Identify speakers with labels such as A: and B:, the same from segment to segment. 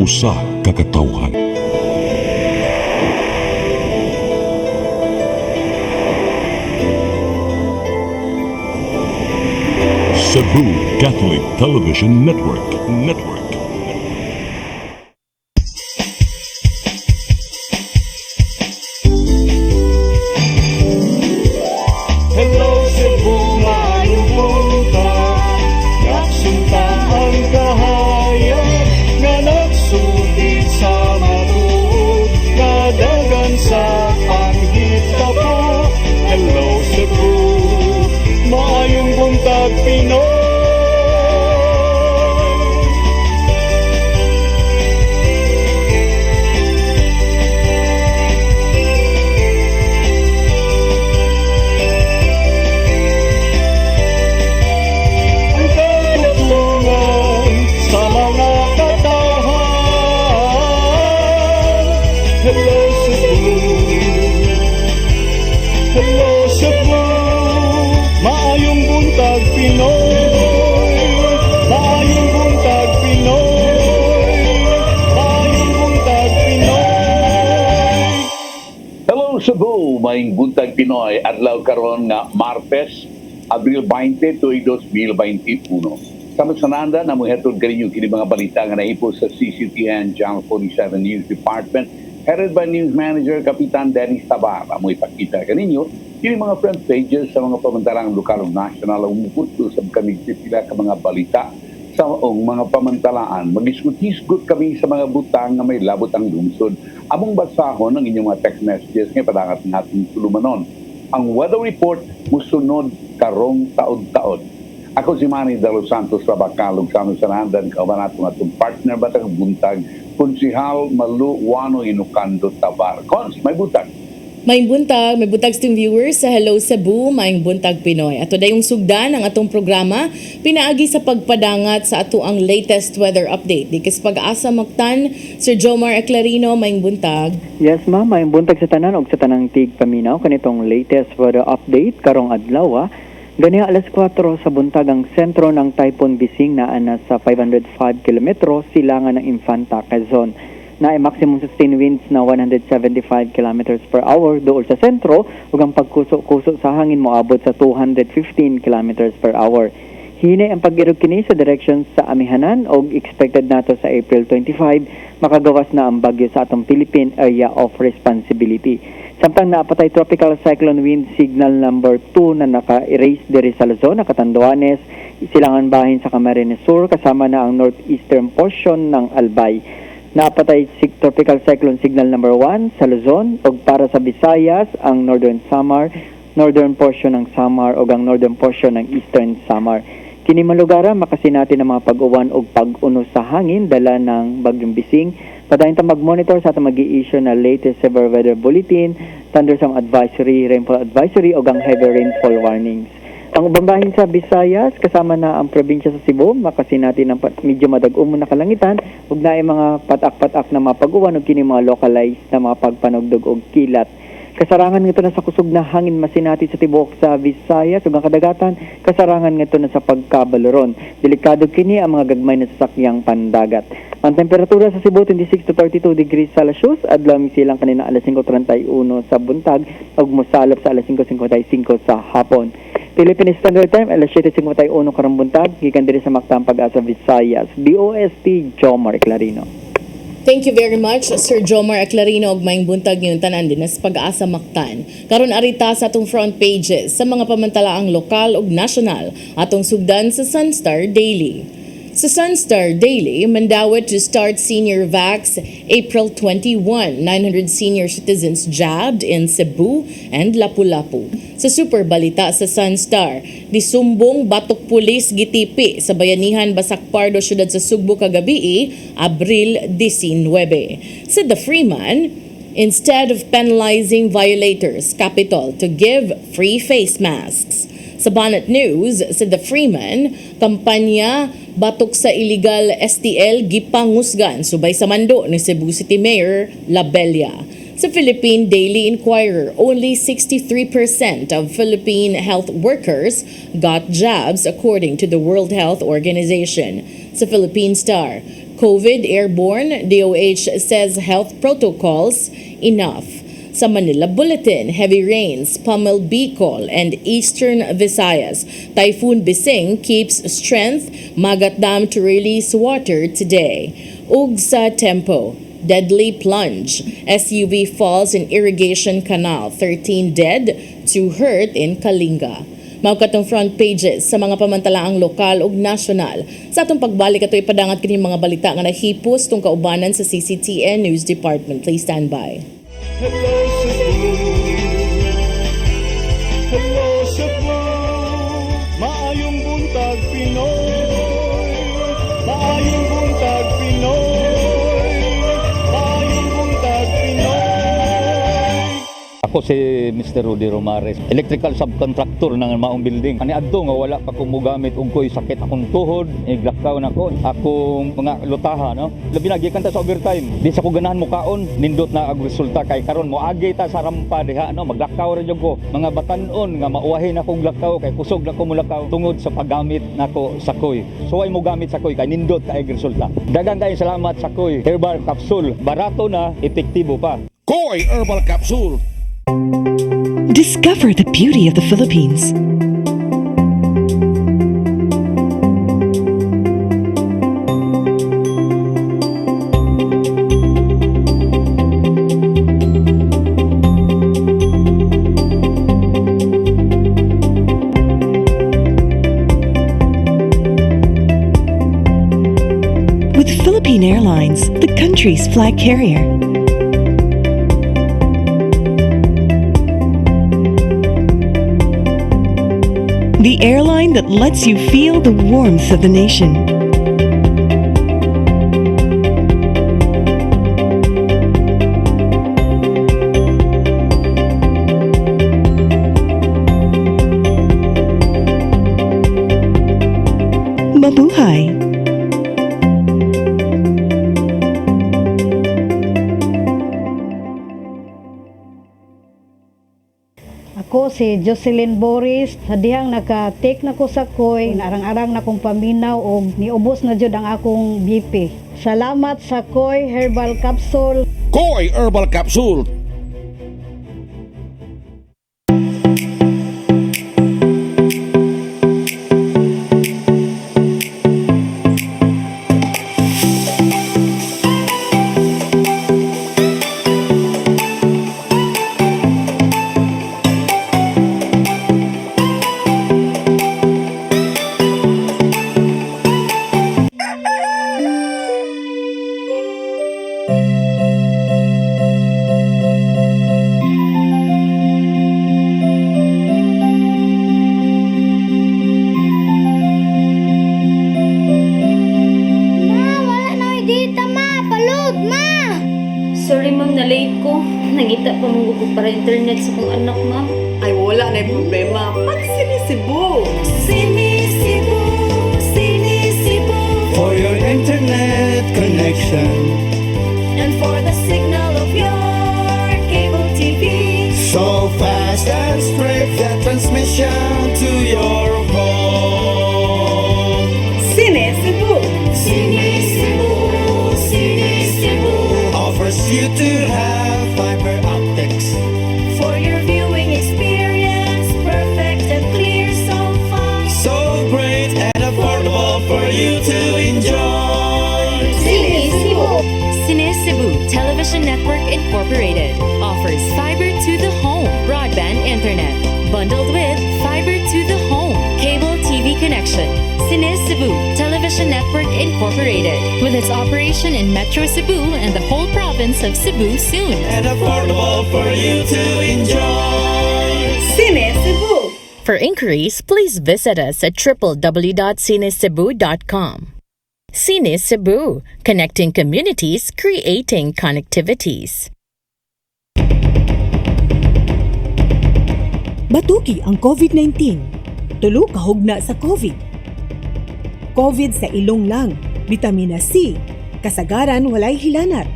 A: usa ka katawhan. Cebu Catholic Television Network.
B: Hello Cebu, maayong buntag. Yaksunta ang kahayag nga nagsulid sa matuod, nadagan sa panghitabo. Hello Cebu, maayong buntag Pinoy. Ang katutulungan sa mga katawhan. Hello Cebu, hello Cebu, maayong buntag Pinoy, maayong buntag Pinoy, maayong buntag Pinoy.
C: Hello Cebu, maing buntag Pinoy, adlaw karon nga Martes, Abril 20, 2021. Sama sa nanda na muhetod kaninyo kini mga balita nga nahipo sa CCTN Channel 47 News Department, headed by News Manager Kapitan Dennis Tabar. Amo ipakita kaninyo kini mga front pages sa mga pamantalang lokal ug national ang umuputo sa kami sila ka mga balita sa mga pamantalaan. Mag-isgot kami sa mga butang na may labot ang lungsod. Among basahon ang inyong mga text messages nga padangat natin tulumanon. Ang weather report musunod karong taod-taod. Ako si Manny de los Santos Rabacal, sa Sanandan, kauban natin atong partner batang buntag, Konsihal Malu Wano Inukando Tabar. Cons, may butag.
D: Maing buntag, may butag sa viewers sa Hello Cebu, maing buntag Pinoy. Ato dayong sugdan ang atong programa, pinaagi sa pagpadangat sa ato ang latest weather update. Di kas pag-asa maktan, Sir Jomar Eclarino, maing buntag.
E: Yes ma'am, may buntag sa tanan og sa tanang tig paminaw kanitong latest weather update karong adlaw. Gani alas 4 sa buntag ang sentro ng Typhoon Bising naa na sa 505 kilometro silangan ng Infanta, Quezon. Na ay maximum sustained winds na 175 kilometers per hour dool sa sentro ug ang pagkuso-kuso sa hangin moabot sa 215 kilometers per hour. Hinay ang pag-irog kini sa direction sa amihanan og expected nato sa April 25 makagawas na ang bagyo sa atong Philippine Area of Responsibility. Samtang naapatay tropical cyclone wind signal number 2 na naka-erase diri sa Luzon, Catanduanes, silangan bahin sa Camarines Sur kasama na ang northeastern portion ng Albay. Naapatay tropical cyclone signal number 1 sa Luzon ug para sa Visayas ang northern Samar, northern portion ng Samar ug ang northern portion ng eastern Samar. Kini malugara makasinati ng mga pag-uwan ug pag-unos sa hangin dala ng bagyong Bising. Padayon ta mag-monitor sa atong mag-i-issue na latest severe weather bulletin, thunderstorm advisory, rainfall advisory ug ang heavy rainfall warnings. Ang ubang bahin sa Visayas kasama na ang probinsya sa Cebu makasinati ng medyo madag-o na kalangitan ug naay mga patak-patak na mga pag-uwan ug kini mga localized na mga pagpanugdog ug kilat. Kasarangan ngito na sa kusog na hangin masinati sa tibok sa Visayas ug ang kadagatan kasarangan ngito na sa pagkabaloron. Delikado kini ang mga gagmay na sasakyang pandagat. Ang temperatura sa Cebu 26 to 32 degrees Celsius adlaw silang kanina alas 5:31 sa buntag ug mosalop sa alas 5:55 sa hapon. Philippine Standard Time alas 7:51 karong buntag gikan diri sa Mactan Pag-asa Visayas. BOST Jomar Eclarino.
D: Thank you very much, Sir Jomar Eclarino og maing buntag ngayong tanan din sa Pag-asa Mactan. Karon arita sa atong front pages sa mga pamantalaang lokal ug nasyonal atong sugdan sa Sunstar Daily. Sa Sunstar Daily, mandawat to start senior vax April 21. 900 senior citizens jabbed in Cebu and Lapu-Lapu. Sa Super Balita sa Sunstar, disumbong batok pulis gitipi sa bayanihan Basak Pardo syudad sa Sugbo kagabi, Abril 19. Sa The Freeman, instead of penalizing violators, Capitol to give free face masks. Sa Banat News, sa The Freeman, kampanya batok sa illegal STL gipangusgan subay sa mando ni Cebu City Mayor Labella. Sa Philippine Daily Inquirer, only 63% of Philippine health workers got jabs according to the World Health Organization. Sa Philippine Star, COVID airborne, DOH says health protocols enough. Sa Manila Bulletin, heavy rains, Pummel Bicol and Eastern Visayas. Typhoon Bising keeps strength, Magat Dam to release water today. Ug sa Tempo, deadly plunge, SUV falls in irrigation canal, 13 dead, 2 hurt in Kalinga. Mao katong front pages sa mga pamantalaang lokal ug nasyonal. Sa atong pagbalik ato ipadangat kini mga balita nga nahipos tung kaubanan sa CCTN News Department. Please stand by.
B: Hello Cebu, hello Cebu, maayong buntag Pinoy, maayong buntag Pinoy, maayong buntag Pinoy.
F: Ako si Mr. Rudy Romares, electrical subcontractor ng maong building. Ani adto nga wala pa ko mogamit og ko'y sakit akong tuhod, iglakaw na ko, akong mga lutaha, no. Labi na gikan ta sa overtime. Di sa ko ganahan mo kaon, nindot na ang resulta kay karon moagi ta sa rampa diha, no. Maglakaw ra jud ko. Mga batan-on nga mauwahin ako og lakaw kay kusog na ko mulakaw tungod sa paggamit nako sa koy. So ay mo gamit sa koy kay nindot kay resulta. Daghang kay salamat sa koy herbal capsule. Barato na, epektibo pa.
A: Koy Herbal Capsule.
G: Discover the beauty of the Philippines. With Philippine Airlines, the country's flag carrier. The airline that lets you feel the warmth of the nation. Mabuhay!
H: Ako si Jocelyn Boris, sa dihang naka-take na ko sa koy, narang-arang na kong paminaw o niubos na jud ang akong BP. Salamat sa Koy Herbal Capsule.
A: Koy Herbal Capsule.
I: Sorry ma'am, na-late ko. Nangita pa mong gusto para internet sa kong anak ma'am.
J: Ay wala na yung problema. Mag-Sinisibu!
G: Sinisibu, Sinisibu,
B: For your internet connection,
G: and for the signal of your cable TV.
B: so fast and straight, the transmission to your home.
J: Sinisibu!
G: Sinisibu, Sinisibu,
B: Offers you to have fiber optics.
G: for your viewing experience, perfect and clear so fast.
B: So great and affordable for you to enjoy.
K: Sinisibu Television Network Incorporated offers fiber to the home broadband internet bundled with fiber to the home cable TV connection. Sinisibu Television Network Incorporated with its operation in Metro Cebu and the whole province of Cebu soon.
B: And affordable for you to enjoy.
J: Sinisibu!
D: For inquiries, please visit us at www.cinecebu.com. Cine Cebu, connecting communities, creating connectivities.
L: Batuki ang COVID-19. Tulo ka hugna sa COVID. COVID sa ilong lang, vitamina C, kasagaran walay hilanat.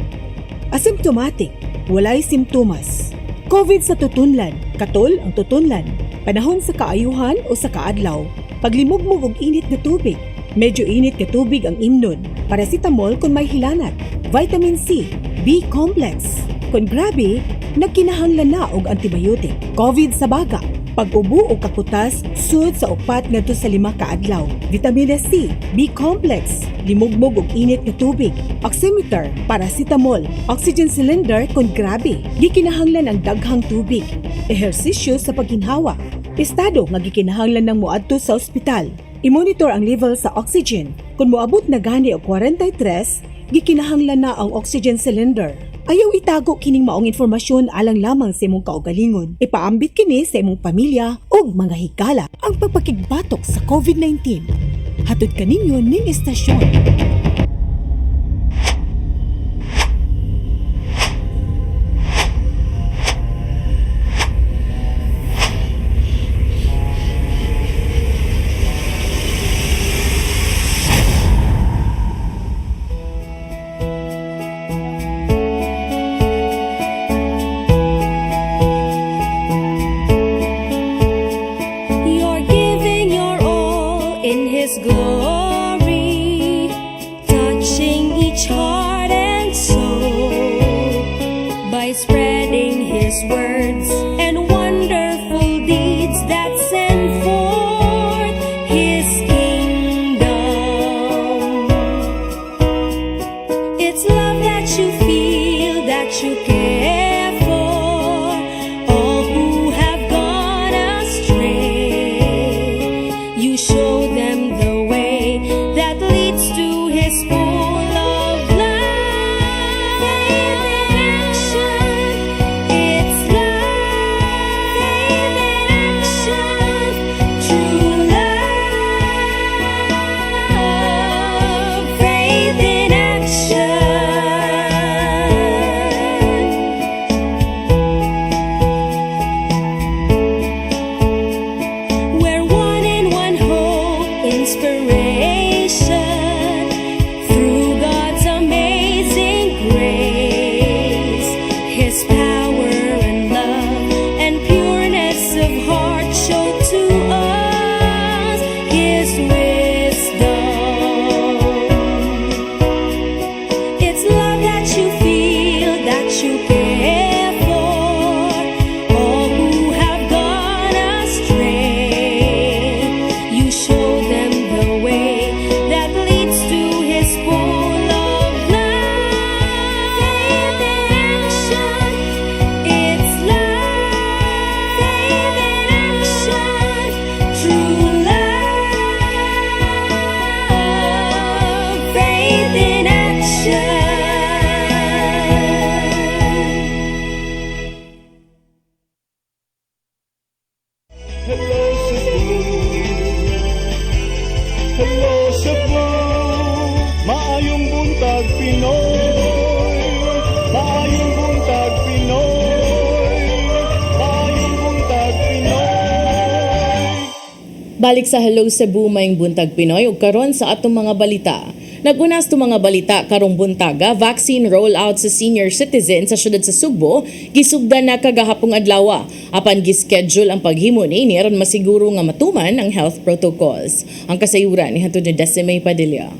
L: Asymptomatic, walay simptomas. COVID sa tutunlan, katol ang tutunlan, panahon sa kaayuhan o sa kaadlaw, paglimugmog og init na tubig, Medyo init ka tubig ang imnon. Paracetamol kung may hilanat. Vitamin C, B-complex. Kung grabe, nagkinahanglan na og antibiotic. COVID sa baga. Pag-ubo o kakutas, sud sa upat ngadto sa 5 ka adlaw. Vitamina C, B-complex, limugmog og init nga tubig, oximeter, paracetamol, oxygen cylinder kung grabe. Gikinahanglan ang daghang tubig, ehersisyo sa pagginhawa, estado nga gikinahanglan ng moadto sa ospital. I-monitor ang level sa oxygen. Kung moabot na gani og 43, gikinahanglan na ang oxygen cylinder. Ayaw itago kining maong informasyon alang lamang sa imong kaugalingon. Ipaambit kini sa imong pamilya o mga higala ang pagpakigbatok sa COVID-19. Hatod kaninyo ning istasyon.
G: You're giving your all in His glory, touching each heart and soul by spreading His words and wonderful deeds that send forth His kingdom. It's love that you feel, that you care for all who have gone astray. You show them the way that leads to His full of love. Faith in action, it's love. Faith in action, true love. Faith in action. We're one in one hope, inspiration through God's amazing grace. His power and love and pureness of heart show to us His wisdom. It's love that you feel, that you care for all who have gone astray. You show them the way that leads to His full of love. Faith in action, it's love. Faith in action, true love. Faith in action.
B: Hello Cebu, maayong buntag Pinoy, maayong buntag Pinoy, maayong buntag Pinoy.
D: Balik sa Hello Cebu, mayong buntag Pinoy ug karon sa atong mga balita. Nagunas to mga balita karong buntaga, vaccine rollout sa senior citizen sa syudad sa Sugbo gisugdan na kagahapong adlaw. Apan gischedule ang paghimo niini aron masiguro nga matuman ang health protocols. Ang kasayuran ni Hatod ni Decime Padilla.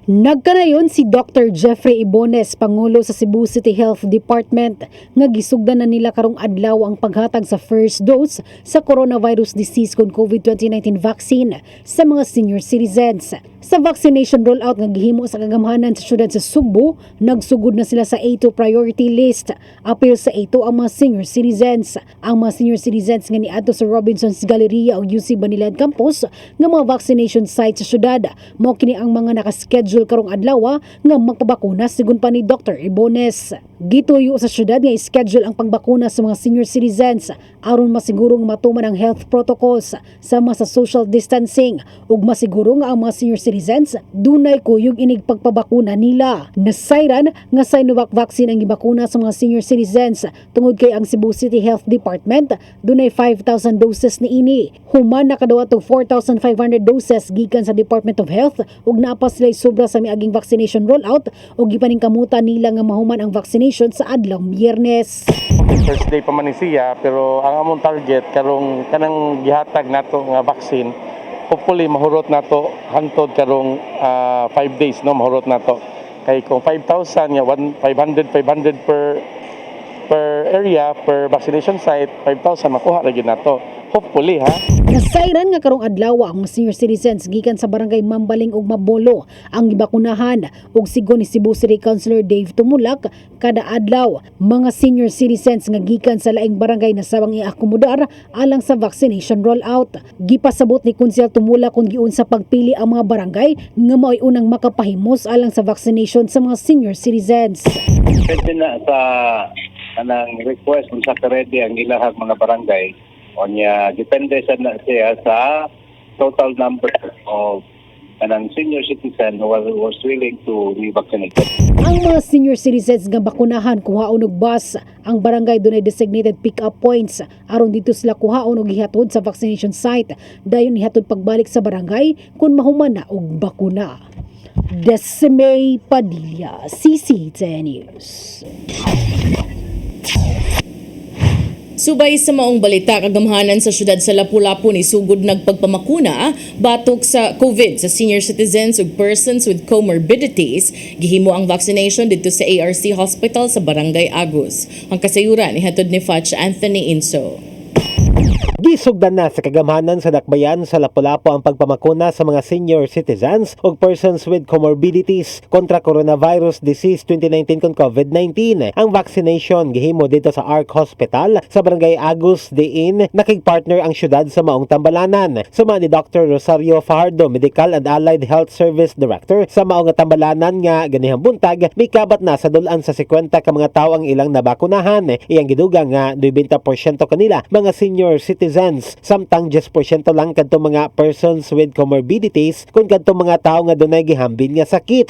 H: Nagkanayon si Dr. Jeffrey Ibones, Pangulo sa Cebu City Health Department, nga gisugdan na nila karong adlaw ang paghatag sa first dose sa coronavirus disease kon COVID-19 vaccine sa mga senior citizens. Sa vaccination rollout nga gihimo sa kagamhanan sa syudad sa Sugbo, nagsugod na sila sa A2 priority list. Apil sa A2 ang mga senior citizens. Ang mga senior citizens nga niadto sa Robinson's Galleria o UC Banilad Campus nga mga vaccination site sa syudad. Mao kini ang mga nakaschedule karong adlaw nga magpabakuna sigon pa ni Dr. Ibones. Gituyo sa syudad nga schedule ang pagbakuna sa mga senior citizens aron masigurong matuman ang health protocols sama sa social distancing ug masiguro nga ang mga senior citizens dunay kuyog inig pagpabakuna nila. Nasayran nga Sinovac vaccine ang gibakuna sa mga senior citizens tungod kay ang Cebu City Health Department dunay 5,000 doses niini. Human nakadawat og 4,500 doses gikan sa Department of Health ug naapa sila sobra sa miaging vaccination rollout ug gipaningkamutan nila nga mahuman ang vaccination sa adlaw Biyernes.
M: First day pa man ni siya pero ang among target karong kanang gihatag nato nga vaccine hopefully mahurot nato hangtod karong 5 days no mahurot nato. Kay kung 5,000 nga 500 per area per vaccination site 5,000 makuha ra gyud nato. Hopefully ha.
N: Nasayran nga karong adlaw ang mga senior citizens gikan sa barangay Mambaling ug Mabolo ang gibakunahan ug sigon ni Cebu City Councilor Dave Tumulak kada adlaw mga senior citizens nga gikan sa laing barangay na sawang iakomodar alang sa vaccination rollout. Gipasabot ni Kunsel Tumulak kung giun sa pagpili ang mga barangay nga mao'y unang makapahimos alang sa vaccination sa mga senior citizens.
O: Pwede na sa anang request kung sa ready ang ilahang mga barangay. Onya depende siya sa total number of anang senior citizen who was willing to be vaccinated.
N: Ang mga senior citizens nga bakunahan kuhaon og bus ang barangay dunay designated pick-up points aron dito sila kuhaon og ihatod sa vaccination site dayon ihatod pagbalik sa barangay kung mahuman na og bakuna. Desmay Padilla, CC10 News.
D: Subay sa maong balita, kagamhanan sa syudad sa Lapu-Lapu ni sugod nagpagpamakuna batok sa COVID sa senior citizens ug persons with comorbidities. Gihimo ang vaccination dito sa ARC Hospital sa Barangay Agus. Ang kasayuran ihatod ni Fatch Anthony Inso.
P: Gisugdan na sa kagamhanan sa Dakbayan sa Lapu-Lapu ang pagpamakuna sa mga senior citizens o persons with comorbidities kontra coronavirus disease 2019 kon COVID-19. Ang vaccination gihimo dito sa ARC Hospital sa Barangay Agus diin nakigpartner ang syudad sa maong tambalanan. Suma ni Dr. Rosario Fajardo, Medical and Allied Health Service Director sa maong tambalanan nga ganihang buntag mikabat na sa dulan sa 50 ka mga tawo ang ilang nabakunahan. Iyang gidugang nga 90% kanila mga senior citizens samtang 10% lang kadto mga persons with comorbidities kung kadto mga tawo nga dunay gihambin nga sakit.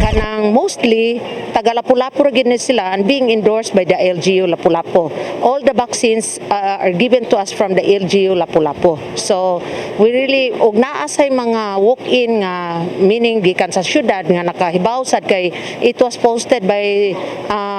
Q: Kanang mostly taga Lapu-Lapu ra gid sila and being endorsed by the LGU Lapu-Lapu. All the vaccines are given to us from the LGU Lapu-Lapu. So we really og naa say mga walk-in nga meaning gikan sa syudad nga nakahibaw sad kay it was posted by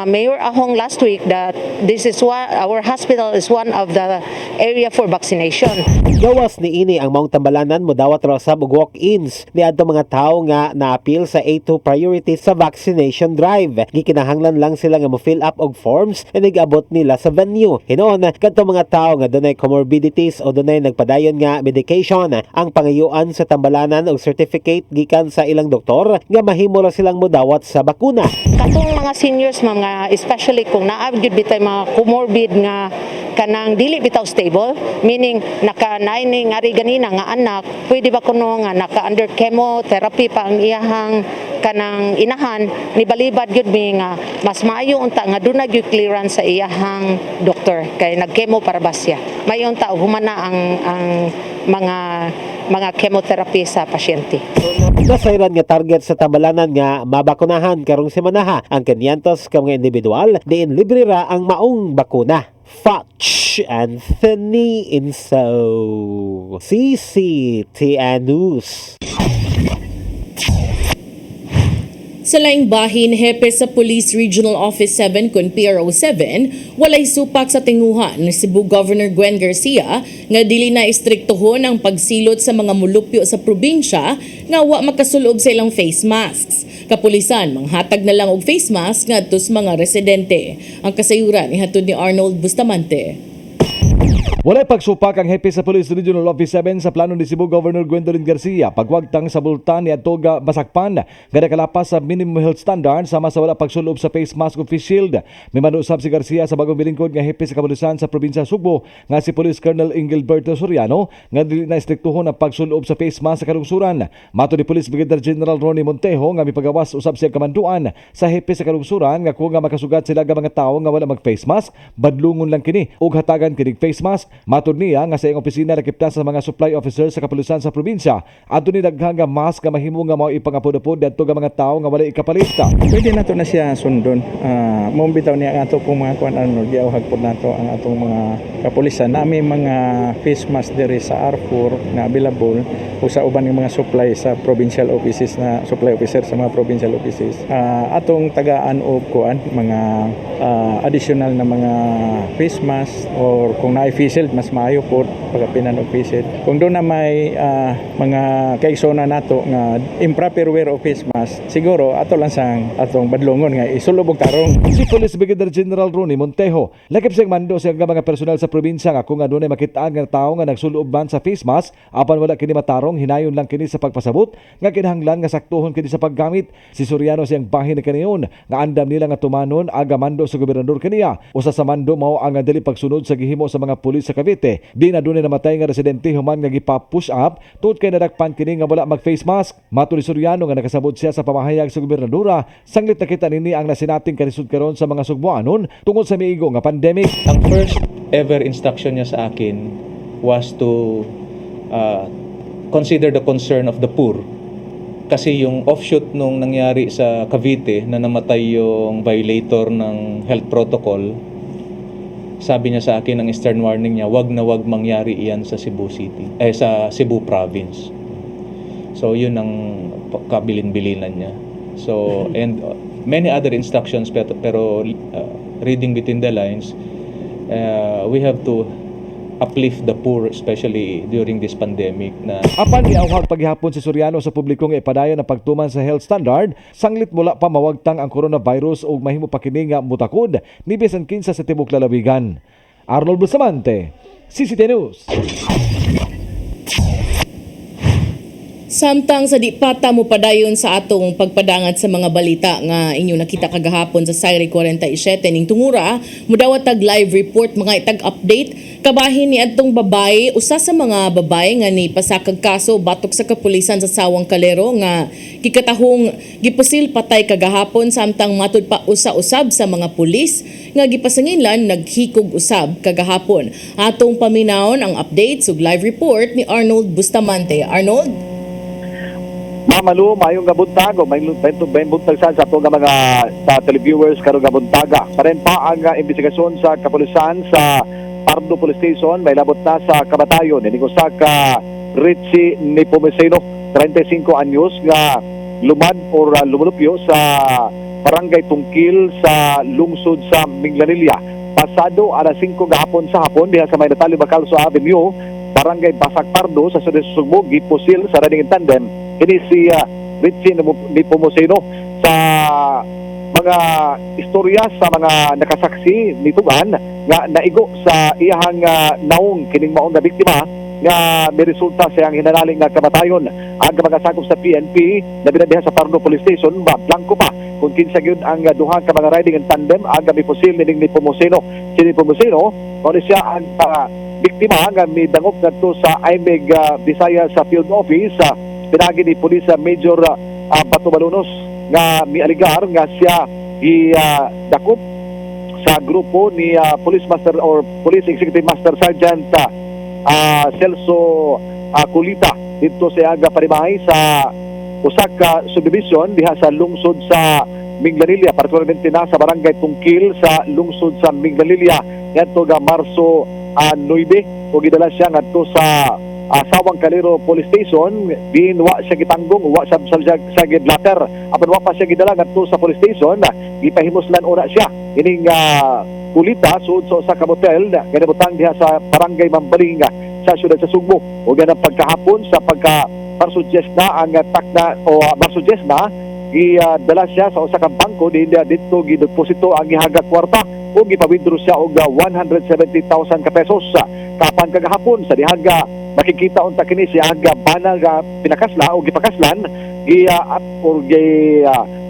Q: Mayor Ahong last week that this is our hospital is one of the area for vaccination.
P: Gawas ni ini ang maong tambalanan mo dawat ra sab og walk-ins ni adto mga tawo nga naapil sa A2 priority sa vaccination drive. Gikinahanglan lang sila nga mo-fill up og forms na nag-abot nila sa venue. Hinuon kadto mga tawo nga dunay comorbidities o dunay nagpadayon nga medication ang pangayuan sa tambalanan og certificate gikan sa ilang doktor nga mahimo ra silang modawat sa bakuna.
Q: Katong mga seniors mga especially kung naa gyud bitay mga comorbid nga kanang dili bitaw stable meaning naka-9 ari ganina nga anak pwede ba kuno nga naka-under chemotherapy pa ang iyahang kanang inahan ni balibad gyud mi nga mas maayo unta nga dunay gyud clearance sa iyahang doktor kay nag-chemo para ba siya mayon ta humana ang mga chemotherapy sa pasyente.
P: Nasayran nga target sa tambalanan nga mabakunahan karong semana ang 500 ka mga individual diin libre ra ang maong bakuna. Fatch Anthony Inso, CCTN News.
D: Sa laing bahin, hepe sa Police Regional Office 7 kun PRO 7, walay supak sa tinguhan ni Cebu Governor Gwen Garcia nga dili na istriktohon ang pagsilot sa mga mulupyo sa probinsya nga wa makasulob sa ilang face masks. Kapulisan, manghatag na lang og face mask ngadto sa mga residente. Ang kasayuran ihatod ni Arnold Bustamante.
R: Walay pagsupak ang hepe sa Police Regional Office 7 sa plano ni Cebu Governor Gwendolyn Garcia pagwagtang sa bultan ni Atoga Basakpan gada kalapas sa minimum health standard sama sa wala pagsulob sa face mask o face shield. May manusab si Garcia sa bagong bilingkod nga hepe sa kapulisan sa probinsya Sugbo nga si Police Colonel Ingilberto Soriano nga dili na istriktuhon ang pagsulob sa face mask sa kalungsuran. Mato ni Police Brigadier General Ronnie Montejo nga mipagawas usab siya kamanduan sa hepe sa kalungsuran nga kung nga makasugat sila nga mga tawo nga wala mag face mask badlungon lang kini ug hatagan kining face mask. Matod niya nga sa iyang opisina nakipta sa mga supply officers sa kapulisan sa probinsya adto ni daghang nga mask nga mahimo nga mao ipangapod-apod adto nga mga tawo nga wala ikapalista.
S: Pwede nato na siya sundon. Mo bitaw niya ang ato pong mga kuan ano giawhag pod nato ang atong mga kapulisan na may mga face mask diri sa R4 na available o sa uban ng mga supply sa provincial offices na supply officer sa mga provincial offices. Atong tagaan og kuan mga additional na mga face mask or kung na-efficient pisil mas maayo po pagkapinan og pisil. Kung doon na may mga kaigsona nato nga improper wear of face mask, siguro ato lang sang atong badlongon nga isulubog tarong.
R: Si Police Brigadier General Ronnie Montejo lakip siyang mando sa mga personal sa probinsya nga kung adunay makitaan nga tao nga nagsulob man sa face mask apan wala kini matarong, hinayon lang kini sa pagpasabot nga kinahanglan nga saktuhon kini sa paggamit. Si Soriano siyang bahin ni kaniyon nga andam nila nga tumanon aga mando sa gobernador kaniya. Usa sa mando mao ang dali pagsunod sa gihimo sa mga pulis sa Cavite. Di na dunay namatay nga residente human nga gipa-push up tungod kay nadakpan kini nga wala mag-face mask. Mato ni Soriano nga nakasabot siya sa pamahayag sa gobernadora, sanglit nakita nini ang nasinating kanisud karon sa mga sugboanon tungod sa miigo nga pandemic.
T: Ang first ever instruction niya sa akin was to consider the concern of the poor. Kasi yung offshoot nung nangyari sa Cavite na namatay yung violator ng health protocol, sabi niya sa akin, ang stern warning niya, wag na wag mangyari iyan sa Cebu City, sa Cebu Province. So yun ang kabilin-bilinan niya. So and many other instructions pero reading between the lines, we have to uplift the poor especially during this pandemic na
R: apan giawhag paghihapon si Soriano sa publiko nga ipadayon ang pagtuman sa health standard sanglit mula pa mawagtang ang coronavirus ug mahimo pa kini nga mutakod ni bisan kinsa sa tibuok lalawigan. Arnold Bustamante, CCT News.
D: Samtang sa di pata mo padayon sa atong pagpadangat sa mga balita nga inyo nakita kagahapon sa Sayri 47 ning tungura, mudawat tag live report mga itag update kabahin ni adtong babay, usa sa mga babay nga ni pasakag kaso batok sa kapulisan sa Sawang Calero nga gikatahong gipusil patay kagahapon samtang matud pa usa-usab sa mga pulis nga gipasanginlan naghikog usab kagahapon. Atong paminawon ang updates ug live report ni Arnold Bustamante. Arnold?
U: Mamalu, mayong gabuntag o may buntag sa atong mga sa televiewers karong gabuntaga. Paren pa ang investigasyon sa kapulisan sa Pardo Police Station may labot na sa kamatayon ni usa ka Richie Nepomuceno, 35 anyos nga lumad or lumulupyo sa Barangay Tungkil sa lungsod sa Minglanilla. Pasado alas 5 gahapon sa hapon diha sa may Natalio Bacalso Avenue, Barangay Basak Pardo sa Sudeste Sugbo, gipusil sa running tandem ini si Richie Nepomuceno. Sa mga istorya sa mga nakasaksi nitugan nga naigo sa iyang naong kining maong na biktima nga may resulta sa iyang hinanaling nga kamatayon. Ang mga sakop sa PNP na binadihan sa Pardo Police Station blanco pa kung kinsa gyud ang duha ka mga riding in tandem ang mipusil ni Nepomuceno. Si Nepomuceno mao siya ang biktima nga midangop ngadto sa Aimeg Bisaya sa field office. Pinagi ni Police Major Bato Balunos nga mialigar nga siya dakop sa grupo ni Police Master or Police Executive Master Sergeant Celso Kulita dito sa aga parimahay sa usa ka subdivision diha sa lungsod sa Minglanilla, particularmente na sa Barangay Tungkil sa lungsod sa Minglanilla ngadto ga Marso 9 o gidala siya ngadto sa Sawang Calero Police Station. Din wa siya gitanggong, wa siya sa gidlater apan wa pa siya gidala ngadto sa police station, gipahimoslan una siya ining Kulita suod sa kamotel nga nabutang diha sa Barangay Mambaling sa siyudad sa Sugbo. O ganang pagkahapon sa pagka-marsuggest na ang takna o marsuggest na gidala siya sa usa ka bangko dito gideposito ang ihagak kwarta o gipawithdraw siya og 170,000 ka pesos. Kapan kagahapon sa dihaga makikita unta kini siya aga bana nga pinakasla o gipakaslan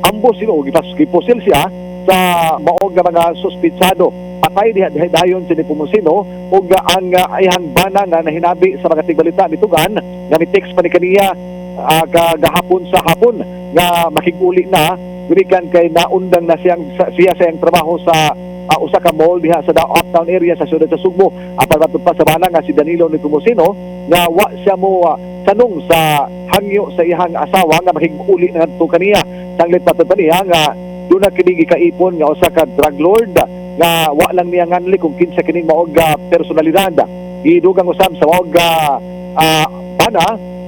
U: ambos sila o gipusil siya sa maog nga mga suspitsado. Patay dayon si Nepomuceno o ang ayang bana nga nahinabi sa mga tigbalita nitugan nga mi-text pa ni kaniya kagahapon sa hapon nga makiguli na gumikan kay naundang na siya sa iyang trabaho sa usa ka mall diha sa uptown area sa siyudad sa Sugbo. Apan matud pa sa bana nga si Danilo Nepomuceno nga wa siya mo tanong sa hangyo sa iyang asawa nga makiguli na ngadto kaniya. Sanglit patud pa niya nga doon na kini gikaipon nga usa ka drug lord nga wa lang niya nganli kung kinsa kining maog personalidad. Gidugang usab sa maog bana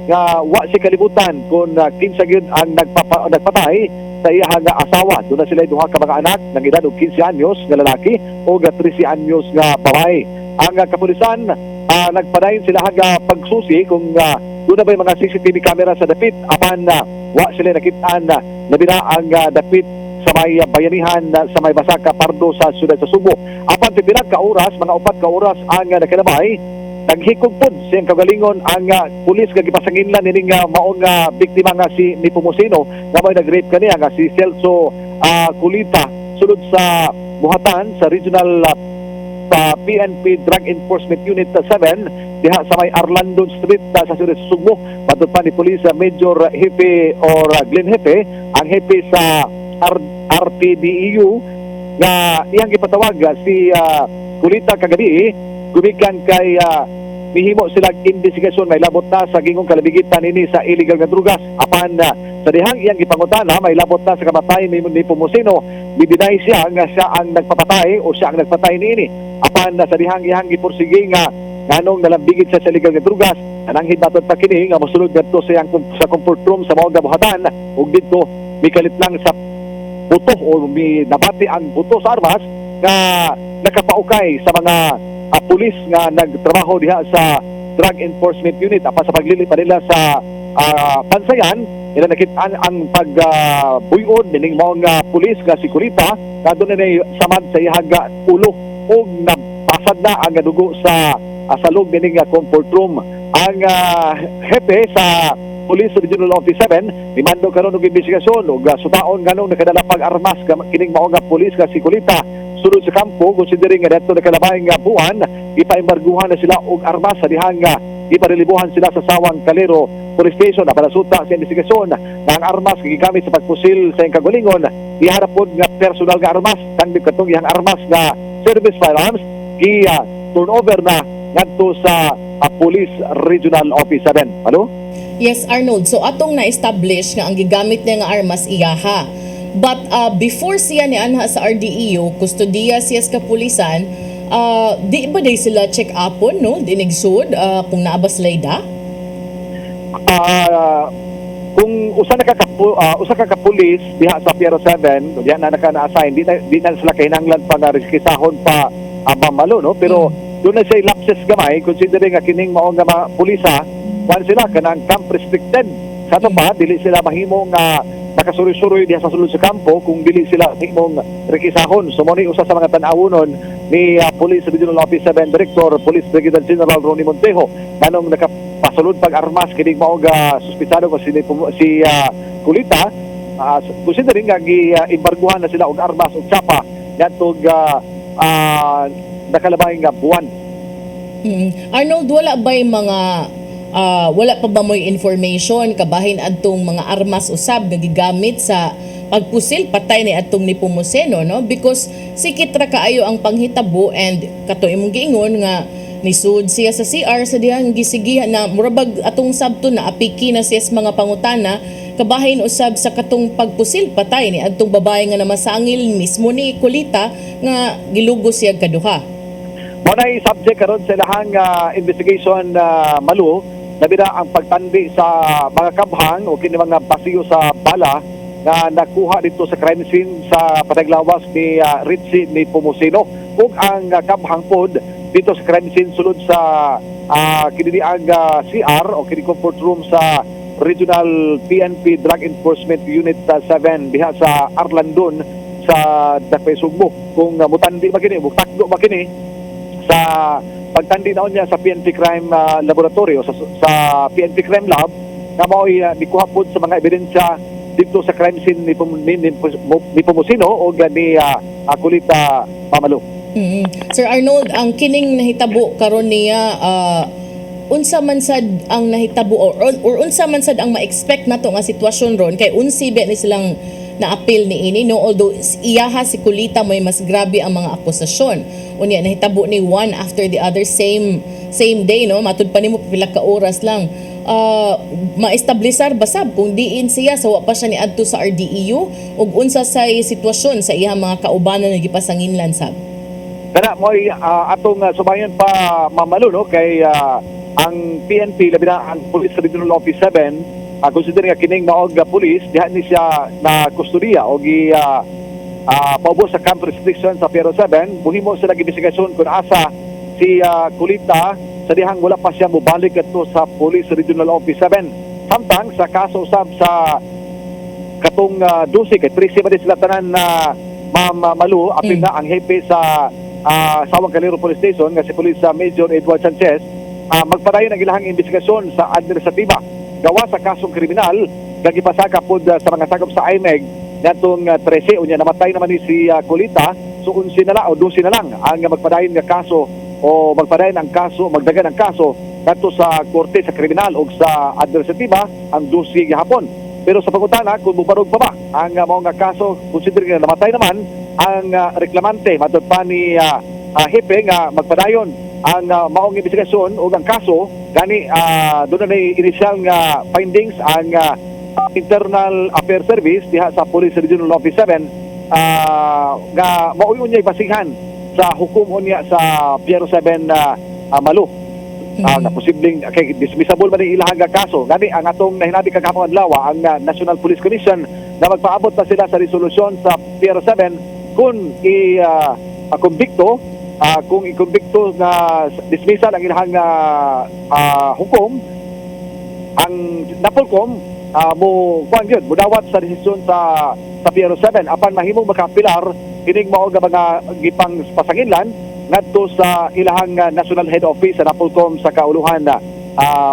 U: nga wa si kalibutan kung kinsa gyud ang nagpatay sa iyang asawa. Doon na sila duha ka mga anak ng edad og 15 anyos nga lalaki o 13 anyos nga babae. ang kapulisan nagpadayon sila haga pagsusi kung doon na ba yung mga CCTV camera sa dapit apan wa sila nakitaan labina ang dapit sa may bayanihan sa may Basaka, Pardo sa siyudad sa Subo. Apan pipila ka oras, mga 4 ka oras ang nakalabay, naghikog pod siyang kagalingon ang pulis nga gipasanginlan nining maong biktima nga si Nepomuceno nga may nag-rape kaniya nga si Celso Kulita sulod sa buhatan sa regional PNP Drug Enforcement Unit 7 diha sa may Arlandon Street sa siyudad sa Subo. Patod pa ni Police Major Hepe or Glenn Hepe, ang hepe sa RTDEU nga iyang ipatawag si Kulita kagabi gumikan kay mihimo sila investigasyon may labot na sa gingong kalabigitan ini sa illegal nga drugas apan sa dihang iyang gipangutana may labot na sa kamatayon ni Nepomuceno bibinay siya nga siya ang nagpapatay o siya ang nagpatay niini apan sa dihang iyang gipursige nga nganong nalambigit siya sa illegal nga drugas anang hidbaton pa kini nga mosulod ngadto sa comfort room sa mao nga buhatan ug didto mikalit lang sa buto o nabati ang buto sa armas nga nakapaukay sa mga pulis nga nagtrabaho diha sa Drug Enforcement Unit apan sa paglilipa nila sa Pansayan ila nakitaan ang pagbuyod nining mao nga pulis nga si Kulita nga doon na samad sa ihaga ulo ug napasad na ang dugo sa salog nining comfort room ang hepe sa Police Regional Office 7 dimando karon og investigasyon ug sutaon nganong nakadala pag armas kining mao nga pulis nga si Kulita sulod sa kampo considering nga dito nakalabay nga buwan ipaembarguhan na sila og armas sa dihang iparelibuhan sila sa Sawang Calero Police Station na para suta sa investigasyon na ang armas gigamit sa pagpusil sa kagalingon iharap pod nga personal nga armas kang katong iyang armas nga service firearms turnover na ngadto sa Police Regional Office 7. Ano?
D: Yes, Arnold. So atong na-establish nga ang gigamit niya nga armas iyaha. But before siya ni anha sa RDEU, kustodiya siya sa kapulisan, di ba day sila check upon, no? Dinigsud kung naaba sila ida?
U: Kung usa ka kapulis diha sa Piero 7, diha na naka-assign, di na sila kinahanglan pa nga riskisahon pa mamalo, no? Pero doon na siya lapses gamay considering nga kining mao nga mga pulisa wan sila kanang camp restricted sa ato pa dili sila mahimo nga nakasuroy-suroy diha sa sulod sa kampo kung dili sila mahimong rekisahon so mo ni usa sa mga tan-awonon ni Police Regional Office 7 Director Police Brigadier General Ronnie Montejo kanong nakapasulod pag armas kining mao nga suspitsado ko si Kulita considering nga gi-embarguhan na sila og armas ug tsapa ngadtog nakalabay nga buwan.
D: Arnold, wala ba yung mga wala pa ba mo'y information kabahin adtong mga armas usab nga gigamit sa pagpusil patay ni adtong Nepomuceno, no? Because sikit ra kaayo ang panghitabo and kato imong giingon nga nisud siya sa CR sa dihang gisigihan na murabag atong sabto na apiki na siya sa mga pangutana kabahin usab sa katong pagpusil patay ni adtong babae nga namasangil mismo ni Kulita nga gilugo siya kaduha.
U: Muna'y subject karon sa ilahang investigation Malu, nabira ang pagtandi sa mga kabhang o kini mga basiyo sa bala na nakuha dito sa crime scene sa pataglawas ni Ritzy Nepomuceno ug ang kabhang pod dito sa crime scene sulod sa kini ang CR o kini comfort room sa Regional PNP Drug Enforcement Unit 7 diha sa Arlandon sa Dakpay Sugbo. Kung mutandi ba kini, takdo ba kini sa pagtandi naon niya sa PNP Crime Laboratory o sa PNP Crime Lab na mao'y nikuha po sa mga ebidensya dito sa crime scene ni Nepomuceno o ni Kulita Pamalo.
D: Sir Arnold, ang kining nahitabo karon niya unsa man sad ang nahitabo or unsa man sad ang ma-expect nato nga sitwasyon ron kay unsi ba ni silang na-appeal ni ini, no? Although iyaha si Kulita may mas grabe ang mga akusasyon. Unya nahitabo ni one after the other same day, no? Matud pa nimo pila ka oras lang. Ma-establisar basab kung diin siya sa wa pa siya ni adto sa RDEU ug unsa say sitwasyon sa iyang mga kaubanan nga gipasanginlan sab.
U: Kana mo'y atong subayon pa mamalo, no? Kay ang PNP labi na ang Police Regional Office 7 considering nga kining maog police diha ni siya na kustodiya o paubos sa camp restriction sa Piero 7 buhimo sila gimbestigasyon kung asa si Kulita sa dihang wala pa siya mobalik adto sa Police Regional Office 7. Samtang sa kaso usab sa katong Dusi kay Trisi man din sila tanan na Ma'am Malu apil na ang hepe sa Sawang Calero Police Station nga si Police Major Edward Sanchez magpadayon ang ilahang investigasyon sa administratiba gawa sa kasong kriminal nga gipasaka pod sa mga sakop sa IMEG natong 13 unya namatay naman ni si Kulita, so 11 na lang o 12 na lang ang magpadayon nga kaso o magpadayon ang kaso, magdagan ang kaso kadto sa korte sa kriminal o sa administratiba ang 12 gihapon. Pero sa pangutana kung mubarog pa ba ang mao nga kaso, considering nga namatay naman ang reklamante matod pa ni Hepe nga magpadayon ang maong investigasyon o ang kaso gani doon na initial nga findings ang Internal Affairs Service diha sa Police Regional Office 7 nga mauyon niya basihan sa hukom unya sa Piero 7 Malu. Na posibleng kay dismissable man ang ilahang kaso gani ang atong nahinabi kagahapon adlaw ang National Police Commission na magpaabot na sila sa resolusyon sa Piero 7 kung i-convicto kung i-convicto na dismissal ang ilahang hukom ang Napolcom mo kuan gyud mudawat sa desisyon sa Piero 7 apan mahimong makapilar kining mao nga mga gipang pasanginlan ngadto sa ilahang National Head Office sa Napolcom sa kauluhan na